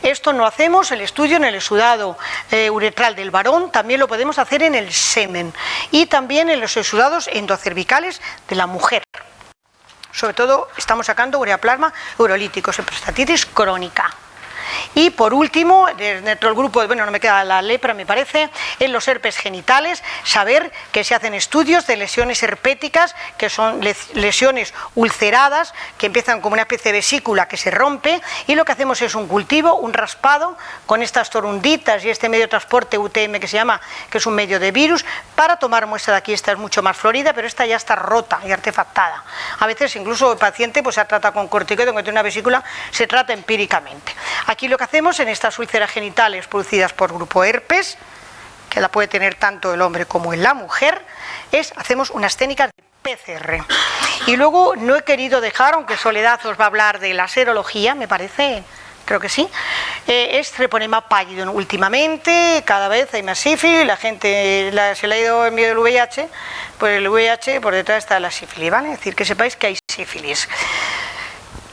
Esto no hacemos el estudio en el exudado uretral del varón, también lo podemos hacer en el semen y también en los exudados endocervicales de la mujer. Sobre todo estamos sacando Ureaplasma ureolíticos en prostatitis crónica. Y por último, dentro del grupo, bueno, no me queda la lepra, me parece, en los herpes genitales, saber que se hacen estudios de lesiones herpéticas, que son lesiones ulceradas, que empiezan como una especie de vesícula que se rompe, y lo que hacemos es un cultivo, un raspado, con estas torunditas y este medio de transporte UTM que se llama, que es un medio de virus, para tomar muestra de aquí. Esta es mucho más florida, pero esta ya está rota y artefactada. A veces incluso el paciente pues se trata con corticoide, aunque tiene una vesícula, se trata empíricamente. Aquí lo que hacemos en estas úlceras genitales producidas por grupo herpes, que la puede tener tanto el hombre como en la mujer, hacemos unas técnicas de PCR. Y luego no he querido dejar, aunque Soledad os va a hablar de la serología, me parece, creo que sí, es treponema pallidum. Últimamente cada vez hay más sífilis, la gente se le ha ido el miedo del VIH, pues el VIH por detrás está la sífilis, ¿vale? Es decir, que sepáis que hay sífilis.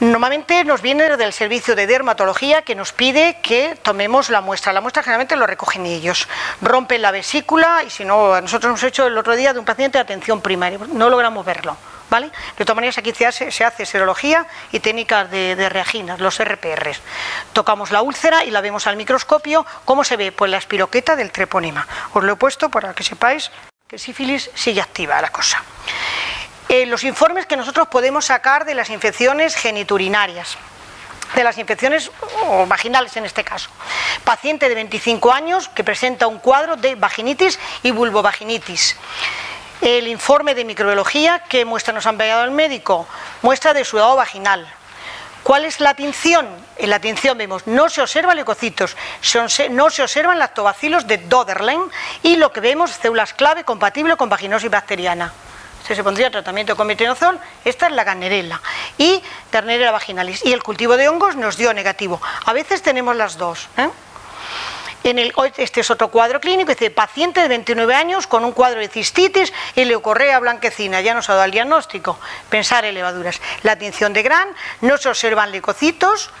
Normalmente nos viene del servicio de dermatología que nos pide que tomemos la muestra. La muestra generalmente lo recogen ellos. Rompen la vesícula y si no, nosotros hemos hecho el otro día de un paciente de atención primaria, no logramos verlo, ¿vale? De todas maneras aquí se hace serología y técnicas de reaginas, los RPRs. Tocamos la úlcera y la vemos al microscopio. ¿Cómo se ve? Pues la espiroqueta del treponema. Os lo he puesto para que sepáis que sífilis sigue activa la cosa. Los informes que nosotros podemos sacar de las infecciones geniturinarias, de las infecciones vaginales en este caso. Paciente de 25 años que presenta un cuadro de vaginitis y vulvovaginitis. El informe de microbiología, ¿qué muestra nos ha enviado el médico? Muestra de exudado vaginal. ¿Cuál es la tinción? En la tinción vemos, no se observan leucocitos, no se observan lactobacilos de Döderlein y lo que vemos células clave compatibles con vaginosis bacteriana. Se pondría tratamiento con metronidazol, esta es la Gannerella y Gardnerella vaginalis, y el cultivo de hongos nos dio negativo. A veces tenemos las dos, ¿eh? Este es otro cuadro clínico, dice paciente de 29 años con un cuadro de cistitis y leucorrea blanquecina, ya nos ha dado el diagnóstico, pensar en levaduras. La tinción de Gran, no se observan leucocitos,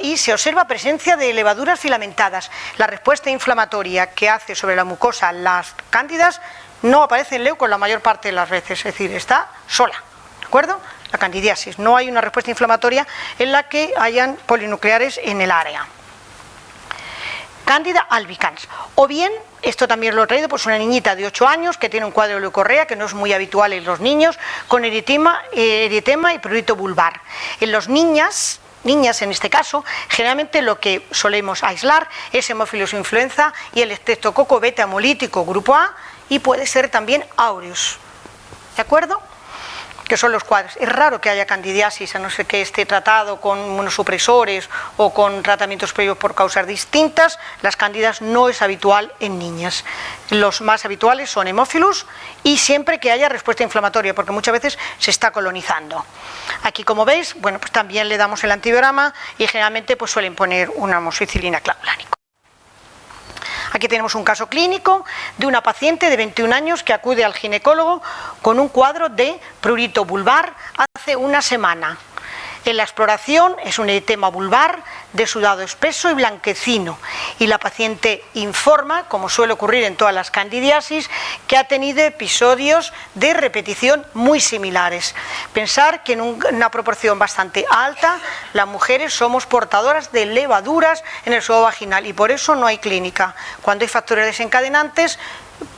y se observa presencia de levaduras filamentadas. La respuesta inflamatoria que hace sobre la mucosa las cándidas no aparece en leucos la mayor parte de las veces, es decir, está sola, ¿de acuerdo? La candidiasis, no hay una respuesta inflamatoria en la que hayan polinucleares en el área. Cándida albicans, o bien, esto también lo he traído, pues una niñita de 8 años que tiene un cuadro de leucorrea, que no es muy habitual en los niños, con eritema y prurito vulvar. En los niñas en este caso, generalmente lo que solemos aislar es hemófilos influenza y el estreptococo beta hemolítico grupo A, y puede ser también aureus, ¿de acuerdo? Que son los cuadros. Es raro que haya candidiasis, a no ser que esté tratado con inmunosupresores o con tratamientos previos por causas distintas. Las cándidas no es habitual en niñas. Los más habituales son hemófilos y siempre que haya respuesta inflamatoria, porque muchas veces se está colonizando. Aquí, como veis, bueno, pues también le damos el antibiograma y generalmente pues suelen poner una amoxicilina clavulánica. Aquí tenemos un caso clínico de una paciente de 21 años que acude al ginecólogo con un cuadro de prurito vulvar hace una semana. En la exploración es un eritema vulvar de sudado espeso y blanquecino y la paciente informa, como suele ocurrir en todas las candidiasis, que ha tenido episodios de repetición muy similares. Pensar que en una proporción bastante alta las mujeres somos portadoras de levaduras en el suelo vaginal y por eso no hay clínica. Cuando hay factores desencadenantes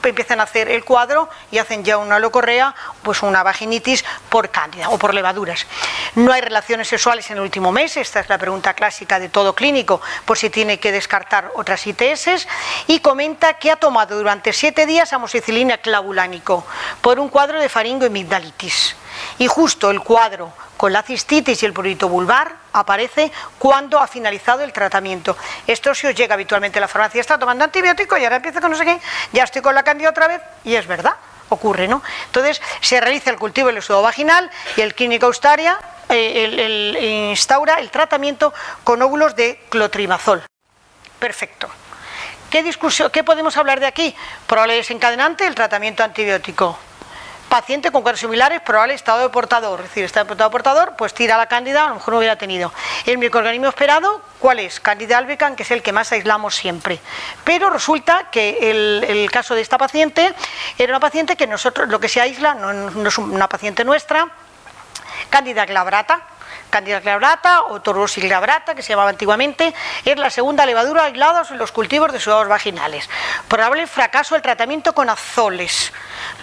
empiezan a hacer el cuadro y hacen ya una leucorrea, pues una vaginitis por cándida o por levaduras. No hay relaciones sexuales en el último mes, esta es la pregunta clásica de todo clínico, por si tiene que descartar otras ITS, y comenta que ha tomado durante 7 días amoxicilina clavulánico por un cuadro de faringoamigdalitis. Y justo el cuadro con la cistitis y el prurito vulvar aparece cuando ha finalizado el tratamiento. Esto si os llega habitualmente a la farmacia, está tomando antibiótico y ahora empieza con no sé qué, ya estoy con la cándida otra vez, y es verdad, ocurre, ¿no? Entonces se realiza el cultivo del exudado vaginal y el clínico instaura el tratamiento con óvulos de clotrimazol. Perfecto. ¿Qué podemos hablar de aquí? Probable desencadenante, el tratamiento antibiótico. Paciente con cuadros similares, probable estado de portador, es decir, estado de portador, pues tira la cándida, a lo mejor no hubiera tenido. El microorganismo esperado, ¿cuál es? Candida albicans, que es el que más aislamos siempre. Pero resulta que el caso de esta paciente era una paciente que nosotros, lo que se aísla, no es una paciente nuestra, Candida glabrata o Torbulosis glabrata, que se llamaba antiguamente, es la segunda levadura aislada en los cultivos de sudados vaginales. Probable fracaso del tratamiento con azoles.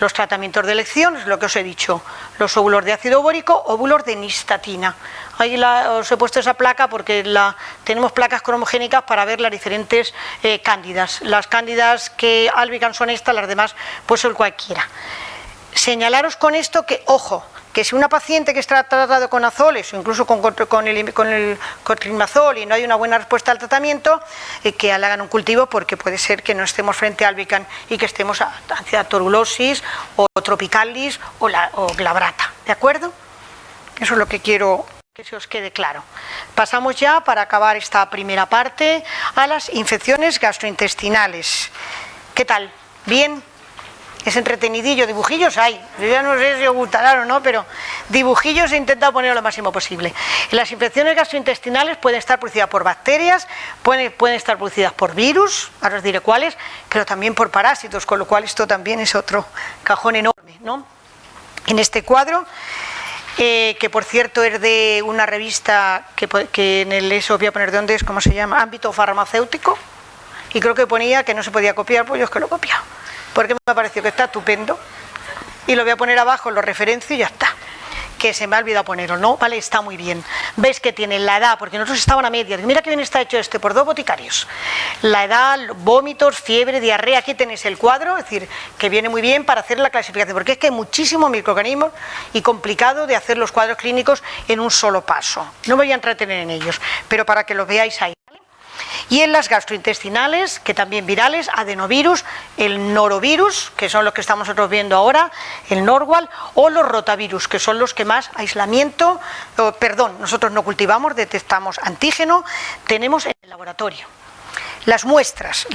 Los tratamientos de elección es lo que os he dicho: los óvulos de ácido bórico, óvulos de nistatina. Ahí os he puesto esa placa porque tenemos placas cromogénicas para ver las diferentes cándidas. Las cándidas que albicans son estas, las demás pues son cualquiera. Señalaros con esto que, ojo, que si una paciente que está tratado con azoles o incluso con el cotrimazol y no hay una buena respuesta al tratamiento, que hagan un cultivo, porque puede ser que no estemos frente a albicans y que estemos hacia torbulosis o tropicalis o glabrata, ¿de acuerdo? Eso es lo que quiero que se os quede claro. Pasamos ya, para acabar esta primera parte, a las infecciones gastrointestinales. ¿Qué tal? ¿Bien? Es entretenidillo, dibujillos hay, yo ya no sé si os gustarán o no, pero dibujillos he intentado poner lo máximo posible. Las infecciones gastrointestinales pueden estar producidas por bacterias, pueden estar producidas por virus, ahora os diré cuáles, pero también por parásitos, con lo cual esto también es otro cajón enorme, ¿no? En este cuadro, que por cierto es de una revista que en el ESO voy a poner de dónde es, ¿cómo se llama? Ámbito farmacéutico, y creo que ponía que no se podía copiar, pues yo es que lo he copiado, porque me ha parecido que está estupendo, y lo voy a poner abajo, lo referencio y ya está, que se me ha olvidado ponerlo, ¿no? Vale, está muy bien. Veis que tiene la edad, porque nosotros estaban a medias, mira que bien está hecho por 2 boticarios. La edad, vómitos, fiebre, diarrea, aquí tenéis el cuadro, es decir, que viene muy bien para hacer la clasificación, porque es que hay muchísimos microorganismos y complicado de hacer los cuadros clínicos en un solo paso. No me voy a entretener en ellos, pero para que los veáis ahí. Y en las gastrointestinales, que también virales, adenovirus, el norovirus, que son los que estamos nosotros viendo ahora, el norwal, o los rotavirus, que son los que más aislamiento, nosotros no cultivamos, detectamos antígeno, tenemos en el laboratorio. Las muestras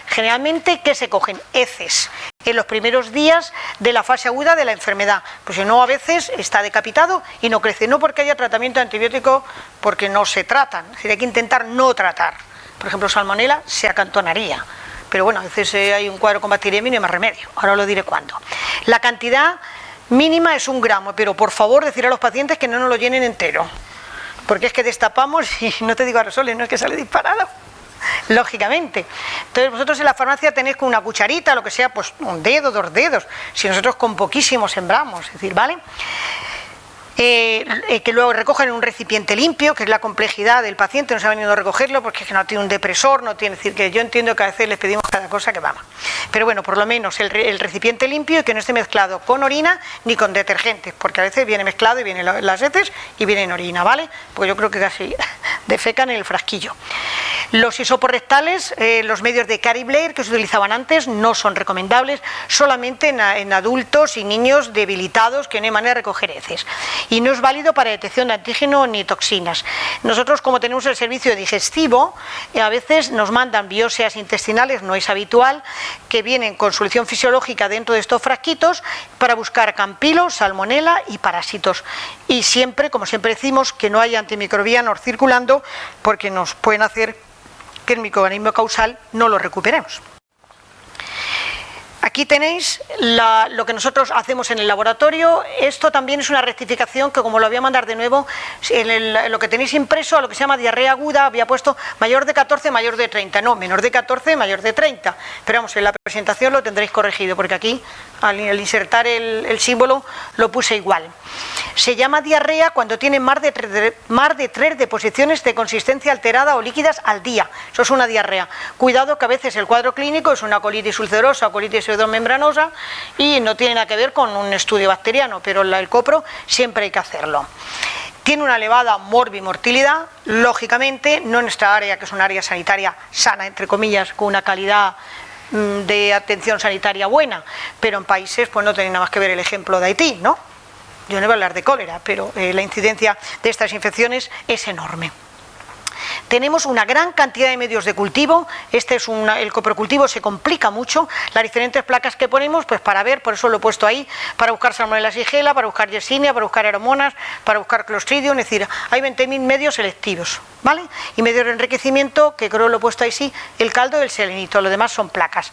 generalmente, ¿qué se cogen? Heces, en los primeros días de la fase aguda de la enfermedad, pues si no, a veces está decapitado y no crece, no porque haya tratamiento antibiótico, porque no se tratan, es decir, hay que intentar no tratar. Por ejemplo, salmonela se acantonaría, pero bueno, a veces hay un cuadro con bacteriemia y no hay más remedio, ahora lo diré cuándo. La cantidad mínima es 1 gramo, pero por favor decir a los pacientes que no nos lo llenen entero, porque es que destapamos y no te digo aerosoles, no es que sale disparado, lógicamente. Entonces vosotros en la farmacia tenéis con una cucharita, lo que sea, pues 1 dedo, 2 dedos, si nosotros con poquísimo sembramos, es decir, ¿vale? Que luego recogen en un recipiente limpio, que es la complejidad del paciente, no se ha venido a recogerlo porque es que no tiene un depresor, no tiene, es decir, que yo entiendo que a veces les pedimos cada cosa que vamos, pero bueno, por lo menos el recipiente limpio y que no esté mezclado con orina ni con detergentes, porque a veces viene mezclado y vienen las heces y viene en orina, ¿vale? Porque yo creo que casi defecan en el frasquillo. Los hisopos rectales, los medios de Cary Blair que se utilizaban antes no son recomendables, solamente en adultos y niños debilitados que no hay manera de recoger heces. Y no es válido para detección de antígeno ni toxinas. Nosotros, como tenemos el servicio digestivo, a veces nos mandan biopsias intestinales, no es habitual, que vienen con solución fisiológica dentro de estos frasquitos para buscar campilo, salmonela y parásitos. Y siempre, como siempre decimos, que no haya antimicrobianos circulando, porque nos pueden hacer que el microorganismo causal no lo recuperemos. Aquí tenéis lo que nosotros hacemos en el laboratorio. Esto también es una rectificación que, como lo voy a mandar de nuevo, en lo que tenéis impreso, a lo que se llama diarrea aguda, había puesto mayor de 14, mayor de 30. No, menor de 14, mayor de 30. Pero vamos, en la presentación lo tendréis corregido, porque aquí, al insertar el símbolo, lo puse igual. Se llama diarrea cuando tiene más de 3 deposiciones de consistencia alterada o líquidas al día. Eso es una diarrea. Cuidado, que a veces el cuadro clínico es una colitis ulcerosa o colitis pseudomembranosa y no tiene nada que ver con un estudio bacteriano, pero el copro siempre hay que hacerlo. Tiene una elevada morbimortalidad, lógicamente, no en nuestra área, que es una área sanitaria sana, entre comillas, con una calidad de atención sanitaria buena, pero en países pues no tiene nada más que ver el ejemplo de Haití, ¿no? Yo no voy a hablar de cólera, pero la incidencia de estas infecciones es enorme. Tenemos una gran cantidad de medios de cultivo. El coprocultivo se complica mucho. Las diferentes placas que ponemos, pues para ver, por eso lo he puesto ahí, para buscar Salmonella Shigella, para buscar Yersinia, para buscar Aeromonas, para buscar Clostridium, es decir, hay 20.000 medios selectivos, ¿vale? Y medios de enriquecimiento, que creo que lo he puesto ahí sí, el caldo y el selenito, lo demás son placas.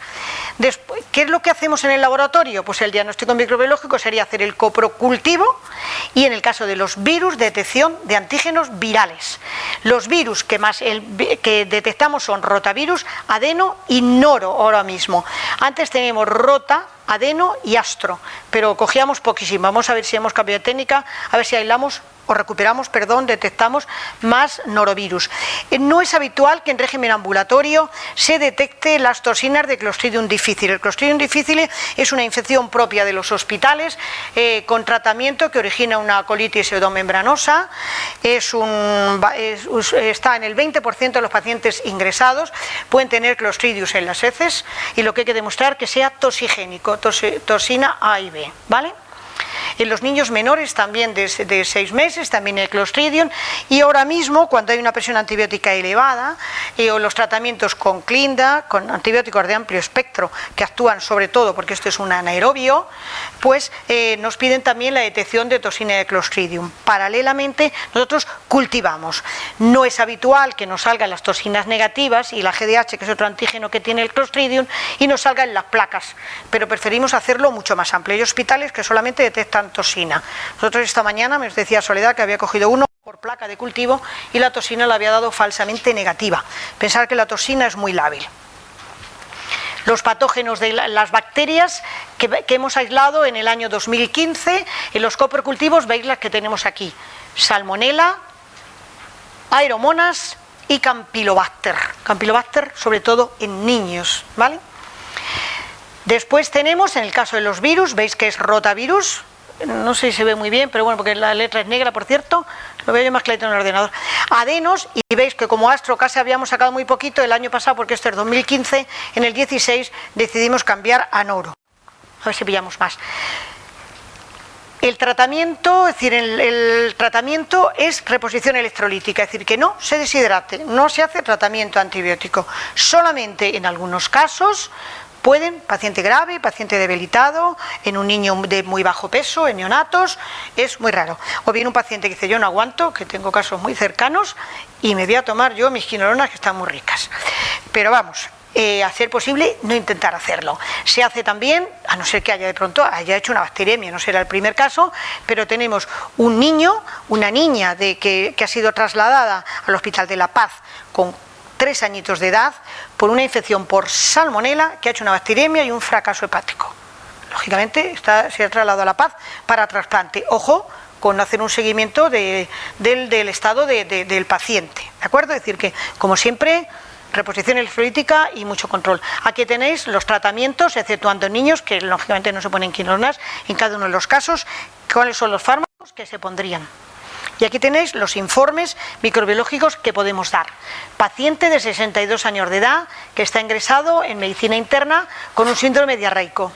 Después, ¿qué es lo que hacemos en el laboratorio? Pues el diagnóstico microbiológico sería hacer el coprocultivo y en el caso de los virus, detección de antígenos virales. Los virus que detectamos son rotavirus, adeno y noro ahora mismo. Antes teníamos rota, adeno y astro, pero cogíamos poquísimo. Vamos a ver si hemos cambiado de técnica, a ver si aislamos o recuperamos, detectamos más norovirus. No es habitual que en régimen ambulatorio se detecte las toxinas de Clostridium difficile. El Clostridium difficile es una infección propia de los hospitales con tratamiento que origina una colitis pseudomembranosa. Está en el 20% de los pacientes ingresados, pueden tener Clostridium en las heces y lo que hay que demostrar que sea toxigénico, toxina A y B, ¿vale? En los niños menores también de 6 meses también hay Clostridium, y ahora mismo cuando hay una presión antibiótica elevada o los tratamientos con Clinda, con antibióticos de amplio espectro que actúan sobre todo porque esto es un anaerobio, pues nos piden también la detección de toxina de Clostridium. Paralelamente nosotros cultivamos. No es habitual que nos salgan las toxinas negativas y la GDH, que es otro antígeno que tiene el Clostridium, y nos salgan las placas, pero preferimos hacerlo mucho más amplio. Hay hospitales que solamente detectan toxina. Nosotros esta mañana me decía Soledad que había cogido uno por placa de cultivo y la toxina la había dado falsamente negativa. Pensar que la toxina es muy lábil. Los patógenos de las bacterias que hemos aislado en el año 2015, en los coprocultivos veis las que tenemos aquí: Salmonella, Aeromonas y Campylobacter. Campylobacter sobre todo en niños, ¿vale? Después tenemos, en el caso de los virus, veis que es rotavirus. No sé si se ve muy bien, pero bueno, porque la letra es negra, por cierto, lo veo yo más clarito en el ordenador. Adenos, y veis que como astro casi habíamos sacado muy poquito el año pasado, porque esto es 2015, en el 16 decidimos cambiar a noro. A ver si pillamos más. El tratamiento, es decir, el tratamiento es reposición electrolítica, es decir, que no se deshidrate, no se hace tratamiento antibiótico, solamente en algunos casos. Pueden, paciente grave, paciente debilitado, en un niño de muy bajo peso, en neonatos, es muy raro. O bien un paciente que dice yo no aguanto, que tengo casos muy cercanos y me voy a tomar yo mis quinolonas que están muy ricas. Pero vamos, a ser posible no intentar hacerlo. Se hace también, a no ser que haya haya hecho una bacteriemia, no será el primer caso, pero tenemos un niño, una niña que ha sido trasladada al Hospital de La Paz con 3 añitos de edad por una infección por salmonela que ha hecho una bacteriemia y un fracaso hepático. Lógicamente se ha trasladado a La Paz para trasplante. Ojo con hacer un seguimiento del estado del paciente, ¿de acuerdo? Es decir que, como siempre, reposición electrolítica y mucho control. Aquí tenéis los tratamientos, exceptuando niños, que lógicamente no se ponen quinolonas en cada uno de los casos, cuáles son los fármacos que se pondrían. Y aquí tenéis los informes microbiológicos que podemos dar. Paciente de 62 años de edad que está ingresado en medicina interna con un síndrome diarreico.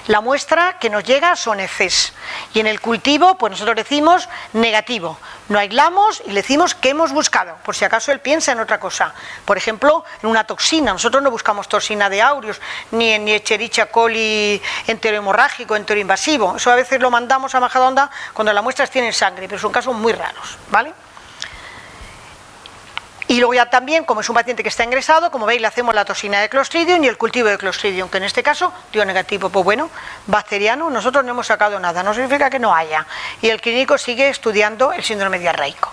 La muestra que nos llega son heces. Y en el cultivo, pues nosotros decimos negativo. No aislamos y le decimos que hemos buscado, por si acaso él piensa en otra cosa. Por ejemplo, en una toxina. Nosotros no buscamos toxina de aureus, ni Escherichia coli enterohemorrágico, enteroinvasivo. Eso a veces lo mandamos a Majadahonda cuando las muestras tienen sangre, pero son casos muy raros, ¿vale? Y luego ya también, como es un paciente que está ingresado, como veis, le hacemos la toxina de Clostridium y el cultivo de Clostridium, que en este caso dio negativo. Pues bueno, bacteriano, nosotros no hemos sacado nada, no significa que no haya. Y el clínico sigue estudiando el síndrome diarreico.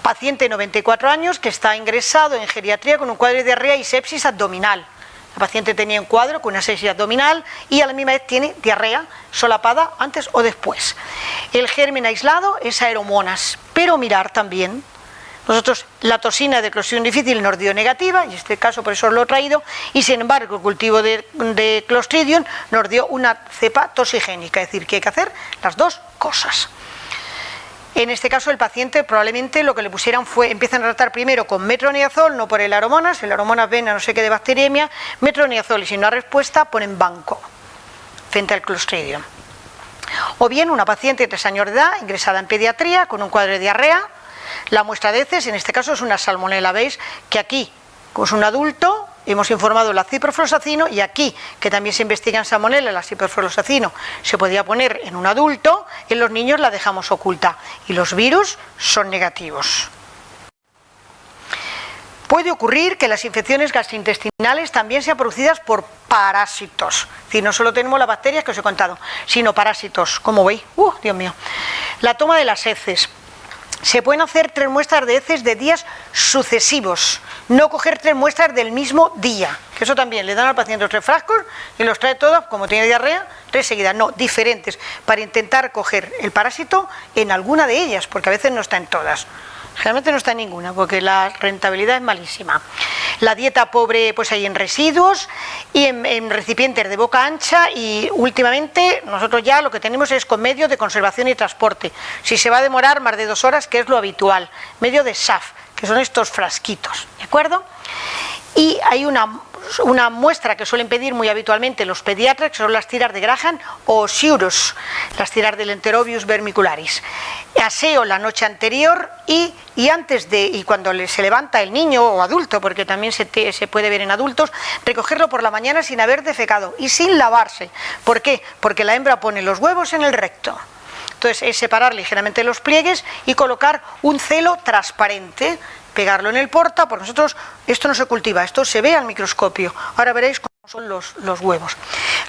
Paciente de 94 años que está ingresado en geriatría con un cuadro de diarrea y sepsis abdominal. El paciente tenía un cuadro con una sepsis abdominal y a la misma vez tiene diarrea solapada antes o después. El germen aislado es Aeromonas, pero mirar también. Nosotros la toxina de Clostridium difficile nos dio negativa, y en este caso por eso os lo he traído, y sin embargo el cultivo de Clostridium nos dio una cepa toxigénica, es decir, que hay que hacer las dos cosas. En este caso el paciente probablemente lo que le pusieran fue, empiezan a tratar primero con metronidazol, no por el Aeromonas ven a no sé qué de bacteriemia, metronidazol, y si no hay respuesta ponen banco frente al Clostridium. O bien una paciente de 3 años de edad ingresada en pediatría con un cuadro de diarrea. La muestra de heces, en este caso, es una salmonela. Veis que aquí, como es un adulto, hemos informado el ciprofloxacino, y aquí, que también se investiga en salmonela, el ciprofloxacino se podía poner en un adulto, en los niños la dejamos oculta, y los virus son negativos. Puede ocurrir que las infecciones gastrointestinales también sean producidas por parásitos. Es decir, no solo tenemos las bacterias que os he contado, sino parásitos. ¿Cómo veis? Dios mío. La toma de las heces. Se pueden hacer 3 muestras de heces de días sucesivos, no coger 3 muestras del mismo día, que eso también le dan al paciente los 3 frascos y los trae todos, como tiene diarrea, 3 seguidas, no, diferentes, para intentar coger el parásito en alguna de ellas, porque a veces no está en todas. Generalmente no está en ninguna, porque la rentabilidad es malísima. La dieta pobre, pues hay en residuos y en recipientes de boca ancha, y últimamente nosotros ya lo que tenemos es con medios de conservación y transporte. Si se va a demorar más de 2 horas, que es lo habitual, medio de SAF, que son estos frasquitos, ¿de acuerdo? Y hay una muestra que suelen pedir muy habitualmente los pediatras, que son las tiras de Graham o Sciurus, las tiras del Enterobius vermicularis. Aseo la noche anterior y cuando se levanta el niño o adulto, porque también se puede ver en adultos, recogerlo por la mañana sin haber defecado y sin lavarse. ¿Por qué? Porque la hembra pone los huevos en el recto. Entonces es separar ligeramente los pliegues y colocar un celo transparente, pegarlo en el porta, porque nosotros esto no se cultiva, esto se ve al microscopio. Ahora veréis cómo son los huevos.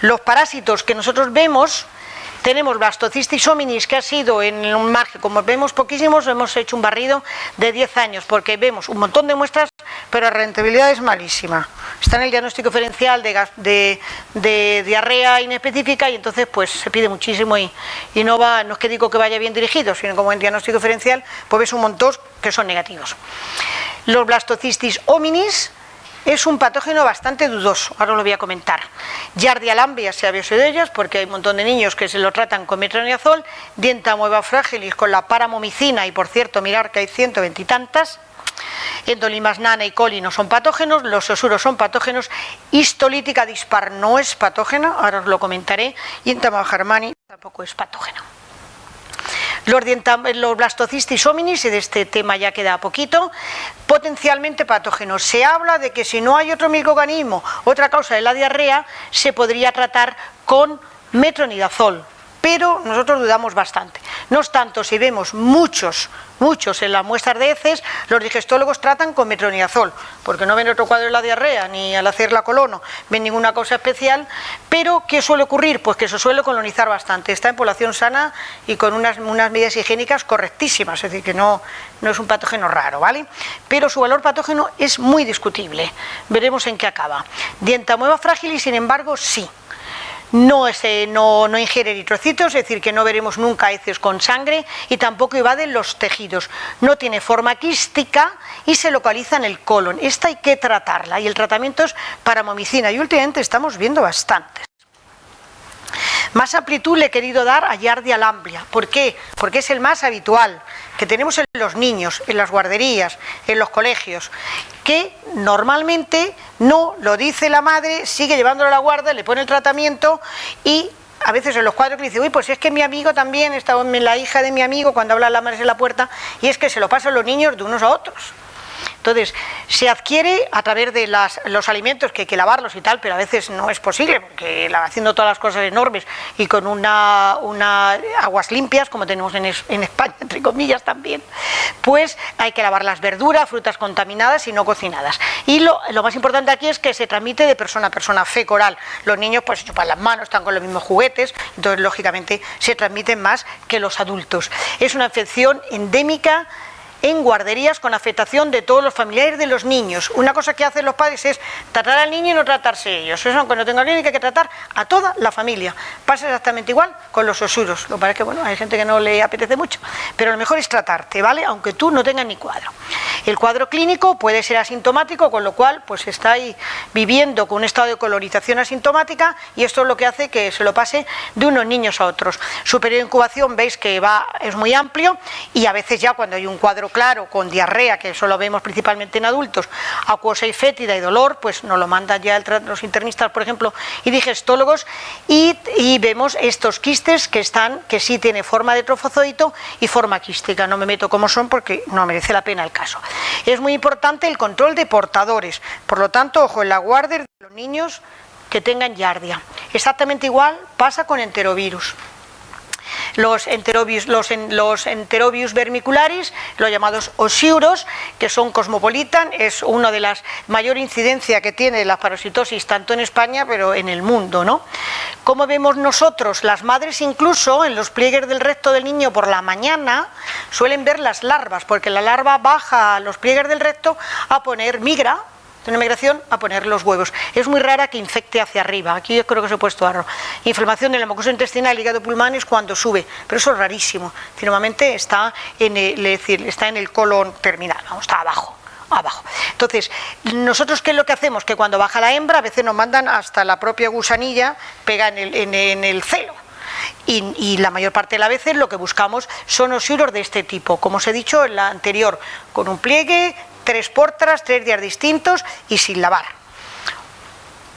Los parásitos que nosotros vemos, tenemos Blastocystis hominis, que ha sido en un margen, como vemos poquísimos, hemos hecho un barrido de 10 años, porque vemos un montón de muestras, pero la rentabilidad es malísima. Está en el diagnóstico diferencial de diarrea inespecífica, y entonces pues se pide muchísimo y no es que digo que vaya bien dirigido, sino como en diagnóstico diferencial, pues ves un montón que son negativos. Los Blastocystis hominis es un patógeno bastante dudoso, ahora lo voy a comentar. Giardia lamblia se había oído de ellas, porque hay un montón de niños que se lo tratan con metronidazol. Dientamoeba fragilis con la paramomicina, y por cierto, mirar que hay 120 y tantas. Endolimas nana y coli no son patógenos, los osuros son patógenos, histolítica dispar no es patógena, ahora os lo comentaré, y Entamoeba germani tampoco es patógeno. Los Blastocystis hominis, y de este tema ya queda poquito, potencialmente patógenos. Se habla de que si no hay otro microorganismo, otra causa de la diarrea, se podría tratar con metronidazol, pero nosotros dudamos bastante. No obstante, si vemos muchos en las muestras de heces, los digestólogos tratan con metronidazol, porque no ven otro cuadro de la diarrea, ni al hacer la colono ven ninguna cosa especial. Pero ¿qué suele ocurrir? Pues que se suele colonizar bastante, está en población sana y con unas medidas higiénicas correctísimas, es decir, que no es un patógeno raro, ¿vale? Pero su valor patógeno es muy discutible, veremos en qué acaba. Dientamoeba fragilis, sin embargo, sí. No ingiere eritrocitos, es decir, que no veremos nunca heces con sangre, y tampoco evaden los tejidos. No tiene forma quística y se localiza en el colon. Esta hay que tratarla, y el tratamiento es paramomicina, y últimamente estamos viendo bastantes. Más amplitud le he querido dar a Giardia lamblia. ¿Por qué? Porque es el más habitual, que tenemos en los niños, en las guarderías, en los colegios, que normalmente no lo dice la madre, sigue llevándolo a la guardia, le pone el tratamiento, y a veces en los cuadros que dice, uy, pues es que mi amigo también, estaba la hija de mi amigo, cuando habla la madre en la puerta, y es que se lo pasan los niños de unos a otros. Entonces, se adquiere a través de los alimentos, que hay que lavarlos y tal, pero a veces no es posible, porque haciendo todas las cosas enormes y con una aguas limpias, como tenemos en España, entre comillas también, pues hay que lavar las verduras, frutas contaminadas y no cocinadas. Y lo más importante aquí es que se transmite de persona a persona, fecal oral. Los niños pues se chupan las manos, están con los mismos juguetes, entonces lógicamente se transmiten más que los adultos. Es una infección endémica en guarderías, con afectación de todos los familiares de los niños. Una cosa que hacen los padres es tratar al niño y no tratarse ellos. Eso, aunque no tenga clínica, hay que tratar a toda la familia. Pasa exactamente igual con los osuros. Lo que pasa es que, bueno, hay gente que no le apetece mucho, pero lo mejor es tratarte, ¿vale? Aunque tú no tengas ni cuadro. El cuadro clínico puede ser asintomático, con lo cual pues está ahí viviendo con un estado de colonización asintomática, y esto es lo que hace que se lo pase de unos niños a otros. Su periodo de incubación, veis que es muy amplio, y a veces ya cuando hay un cuadro claro, con diarrea, que eso lo vemos principalmente en adultos, acuosa y fétida y dolor, pues nos lo mandan ya los internistas, por ejemplo, y digestólogos, y vemos estos quistes que sí tiene forma de trofozoito y forma quística. No me meto cómo son porque no merece la pena el caso. Es muy importante el control de portadores, por lo tanto, ojo en la guardia de los niños que tengan giardia. Exactamente igual pasa con enterovirus. Los enterovirus vermicularis, los llamados osiuros, que son cosmopolitan, es una de las mayor incidencia que tiene la parasitosis tanto en España pero en el mundo, ¿no? Como vemos nosotros, las madres incluso en los pliegues del recto del niño por la mañana suelen ver las larvas, porque la larva baja a los pliegues del recto migra de una migración a poner los huevos. Es muy rara que infecte hacia arriba. Aquí yo creo que se ha puesto arro. Inflamación de la mucosa intestinal, hígado, pulmón es cuando sube, pero eso es rarísimo. Normalmente está en el colon terminal, está abajo. Entonces, nosotros ¿qué es lo que hacemos? Que cuando baja la hembra a veces nos mandan hasta la propia gusanilla, pega en el celo. Y la mayor parte de las veces lo que buscamos son osiuros de este tipo, como os he dicho en la anterior, con un pliegue, 3 pórtaras, 3 días distintos y sin lavar.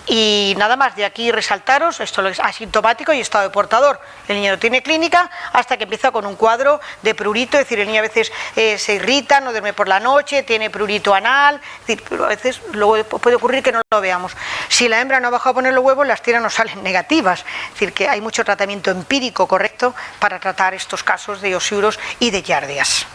Y nada más, de aquí resaltaros, esto es asintomático y estado de portador. El niño no tiene clínica hasta que empieza con un cuadro de prurito, es decir, el niño a veces se irrita, no duerme por la noche, tiene prurito anal, es decir, pero a veces luego puede ocurrir que no lo veamos. Si la hembra no ha bajado a poner los huevos, las tiras nos salen negativas, es decir, que hay mucho tratamiento empírico correcto para tratar estos casos de osiuros y de giardias.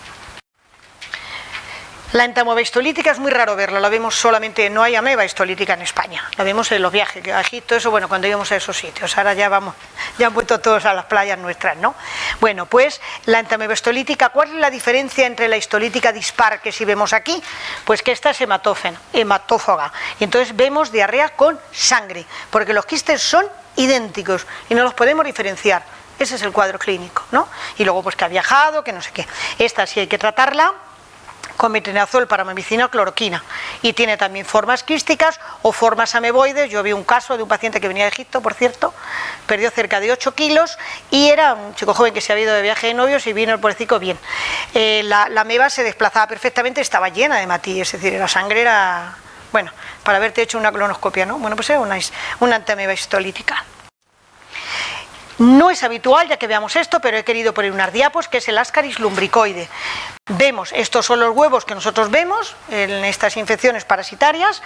La entamoeba histolítica es muy raro verla, la vemos solamente, no hay ameba histolítica en España, la vemos en los viajes a Egipto, eso bueno, cuando íbamos a esos sitios, ahora ya han vuelto todos a las playas nuestras, ¿no? Bueno, pues la entamoeba histolítica, ¿cuál es la diferencia entre la histolítica dispar que si vemos aquí? Pues que esta es hematófaga, y entonces vemos diarrea con sangre, porque los quistes son idénticos y no los podemos diferenciar, ese es el cuadro clínico, ¿no? Y luego pues que ha viajado, que no sé qué, esta sí hay que tratarla con metronidazol, paramomicina o cloroquina, y tiene también formas quísticas o formas ameboides. Yo vi un caso de un paciente que venía de Egipto, por cierto, perdió cerca de 8 kilos y era un chico joven que se había ido de viaje de novios y vino el pobrecito bien. La ameba se desplazaba perfectamente, estaba llena de hematí, es decir, la sangre era, bueno, para haberte hecho una colonoscopia, ¿no? Bueno, pues era una entamoeba histolítica. No es habitual ya que veamos esto, pero he querido poner unas diapos, que es el Ascaris lumbricoide. Vemos, estos son los huevos que nosotros vemos en estas infecciones parasitarias,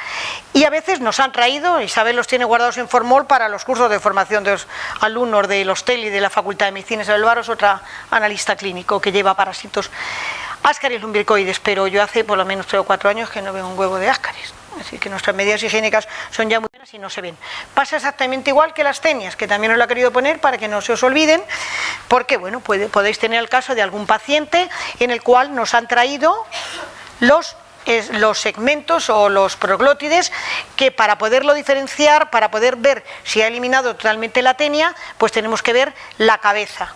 y a veces nos han traído, Isabel los tiene guardados en formol para los cursos de formación de los alumnos de los TEL y de la Facultad de Medicina. Isabel Barros, otra analista clínico que lleva parásitos. Ascaris lumbricoides, pero yo hace por lo menos 3 o 4 años que no veo un huevo de Ascaris. Así que nuestras medidas higiénicas son ya muy buenas y no se ven. Pasa exactamente igual que las tenias, que también os lo he querido poner para que no se os olviden, porque bueno, podéis tener el caso de algún paciente en el cual nos han traído los segmentos o los proglótides, que para poderlo diferenciar, para poder ver si ha eliminado totalmente la tenia, pues tenemos que ver la cabeza.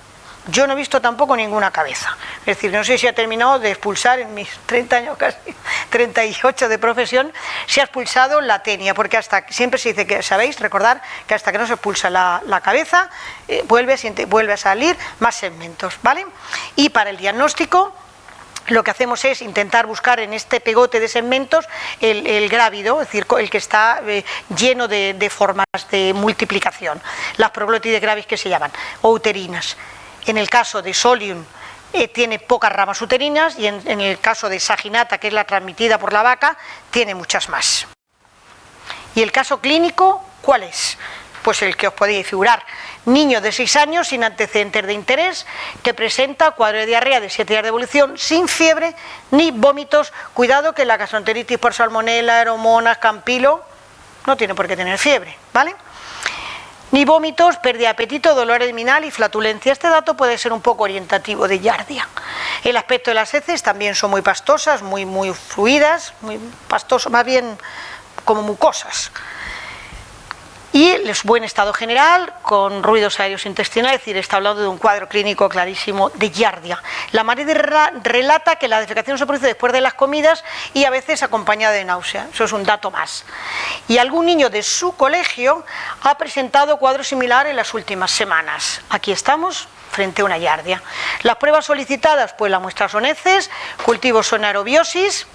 Yo no he visto tampoco ninguna cabeza, es decir, no sé si ha terminado de expulsar en mis 30 años, casi 38 de profesión, se ha expulsado la tenia, porque siempre se dice que, sabéis, recordar que hasta que no se expulsa la cabeza, vuelve a salir más segmentos, ¿vale? Y para el diagnóstico, lo que hacemos es intentar buscar en este pegote de segmentos el grávido, es decir, el que está lleno de formas de multiplicación, las proglótides gravis que se llaman, o uterinas. En el caso de Solium tiene pocas ramas uterinas, y en el caso de Saginata, que es la transmitida por la vaca, tiene muchas más. ¿Y el caso clínico cuál es? Pues el que os podéis figurar: niño de 6 años sin antecedentes de interés, que presenta cuadro de diarrea de 7 días de evolución, sin fiebre ni vómitos. Cuidado que la gastroenteritis por salmonela, aeromonas, campilo no tiene por qué tener fiebre, ¿vale? Ni vómitos, pérdida de apetito, dolor abdominal y flatulencia. Este dato puede ser un poco orientativo de giardia. El aspecto de las heces también son muy pastosas, muy fluidas, muy pastosas, más bien como mucosas. Y es buen estado general, con ruidos aéreos intestinales, es decir, está hablando de un cuadro clínico clarísimo de giardia. La madre relata que la defecación se produce después de las comidas y a veces acompañada de náusea, eso es un dato más. Y algún niño de su colegio ha presentado cuadro similar en las últimas semanas. Aquí estamos, frente a una giardia. Las pruebas solicitadas, pues las muestras son heces, cultivos son aerobiosis,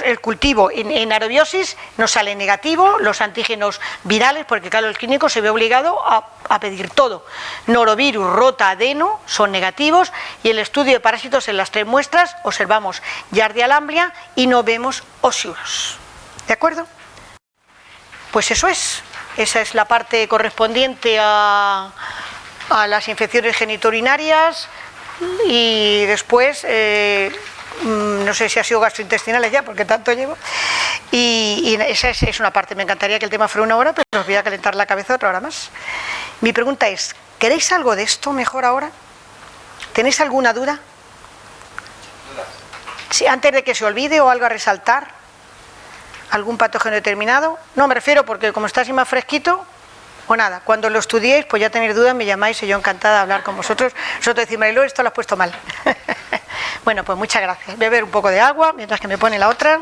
el cultivo en aerobiosis nos sale negativo, los antígenos virales, porque claro, el clínico se ve obligado a pedir todo. Norovirus, rota, adeno son negativos, y el estudio de parásitos en las 3 muestras observamos Giardia lamblia y no vemos Ossurus. ¿De acuerdo? Pues eso es. Esa es la parte correspondiente a las infecciones genitourinarias, y después no sé si ha sido gastrointestinales ya, porque tanto llevo, y esa es una parte. Me encantaría que el tema fuera 1 hora, pero os voy a calentar la cabeza otra hora más. Mi pregunta es, ¿queréis algo de esto mejor ahora? ¿Tenéis alguna duda? Sí, antes de que se olvide, o algo a resaltar, algún patógeno determinado. No me refiero, porque como está así más fresquito, o nada, cuando lo estudiéis, pues ya tenéis dudas, me llamáis y yo encantada de hablar con vosotros. Vosotros decís, Mariló, esto lo has puesto mal. Bueno, pues muchas gracias. Voy a beber un poco de agua mientras que me pone la otra.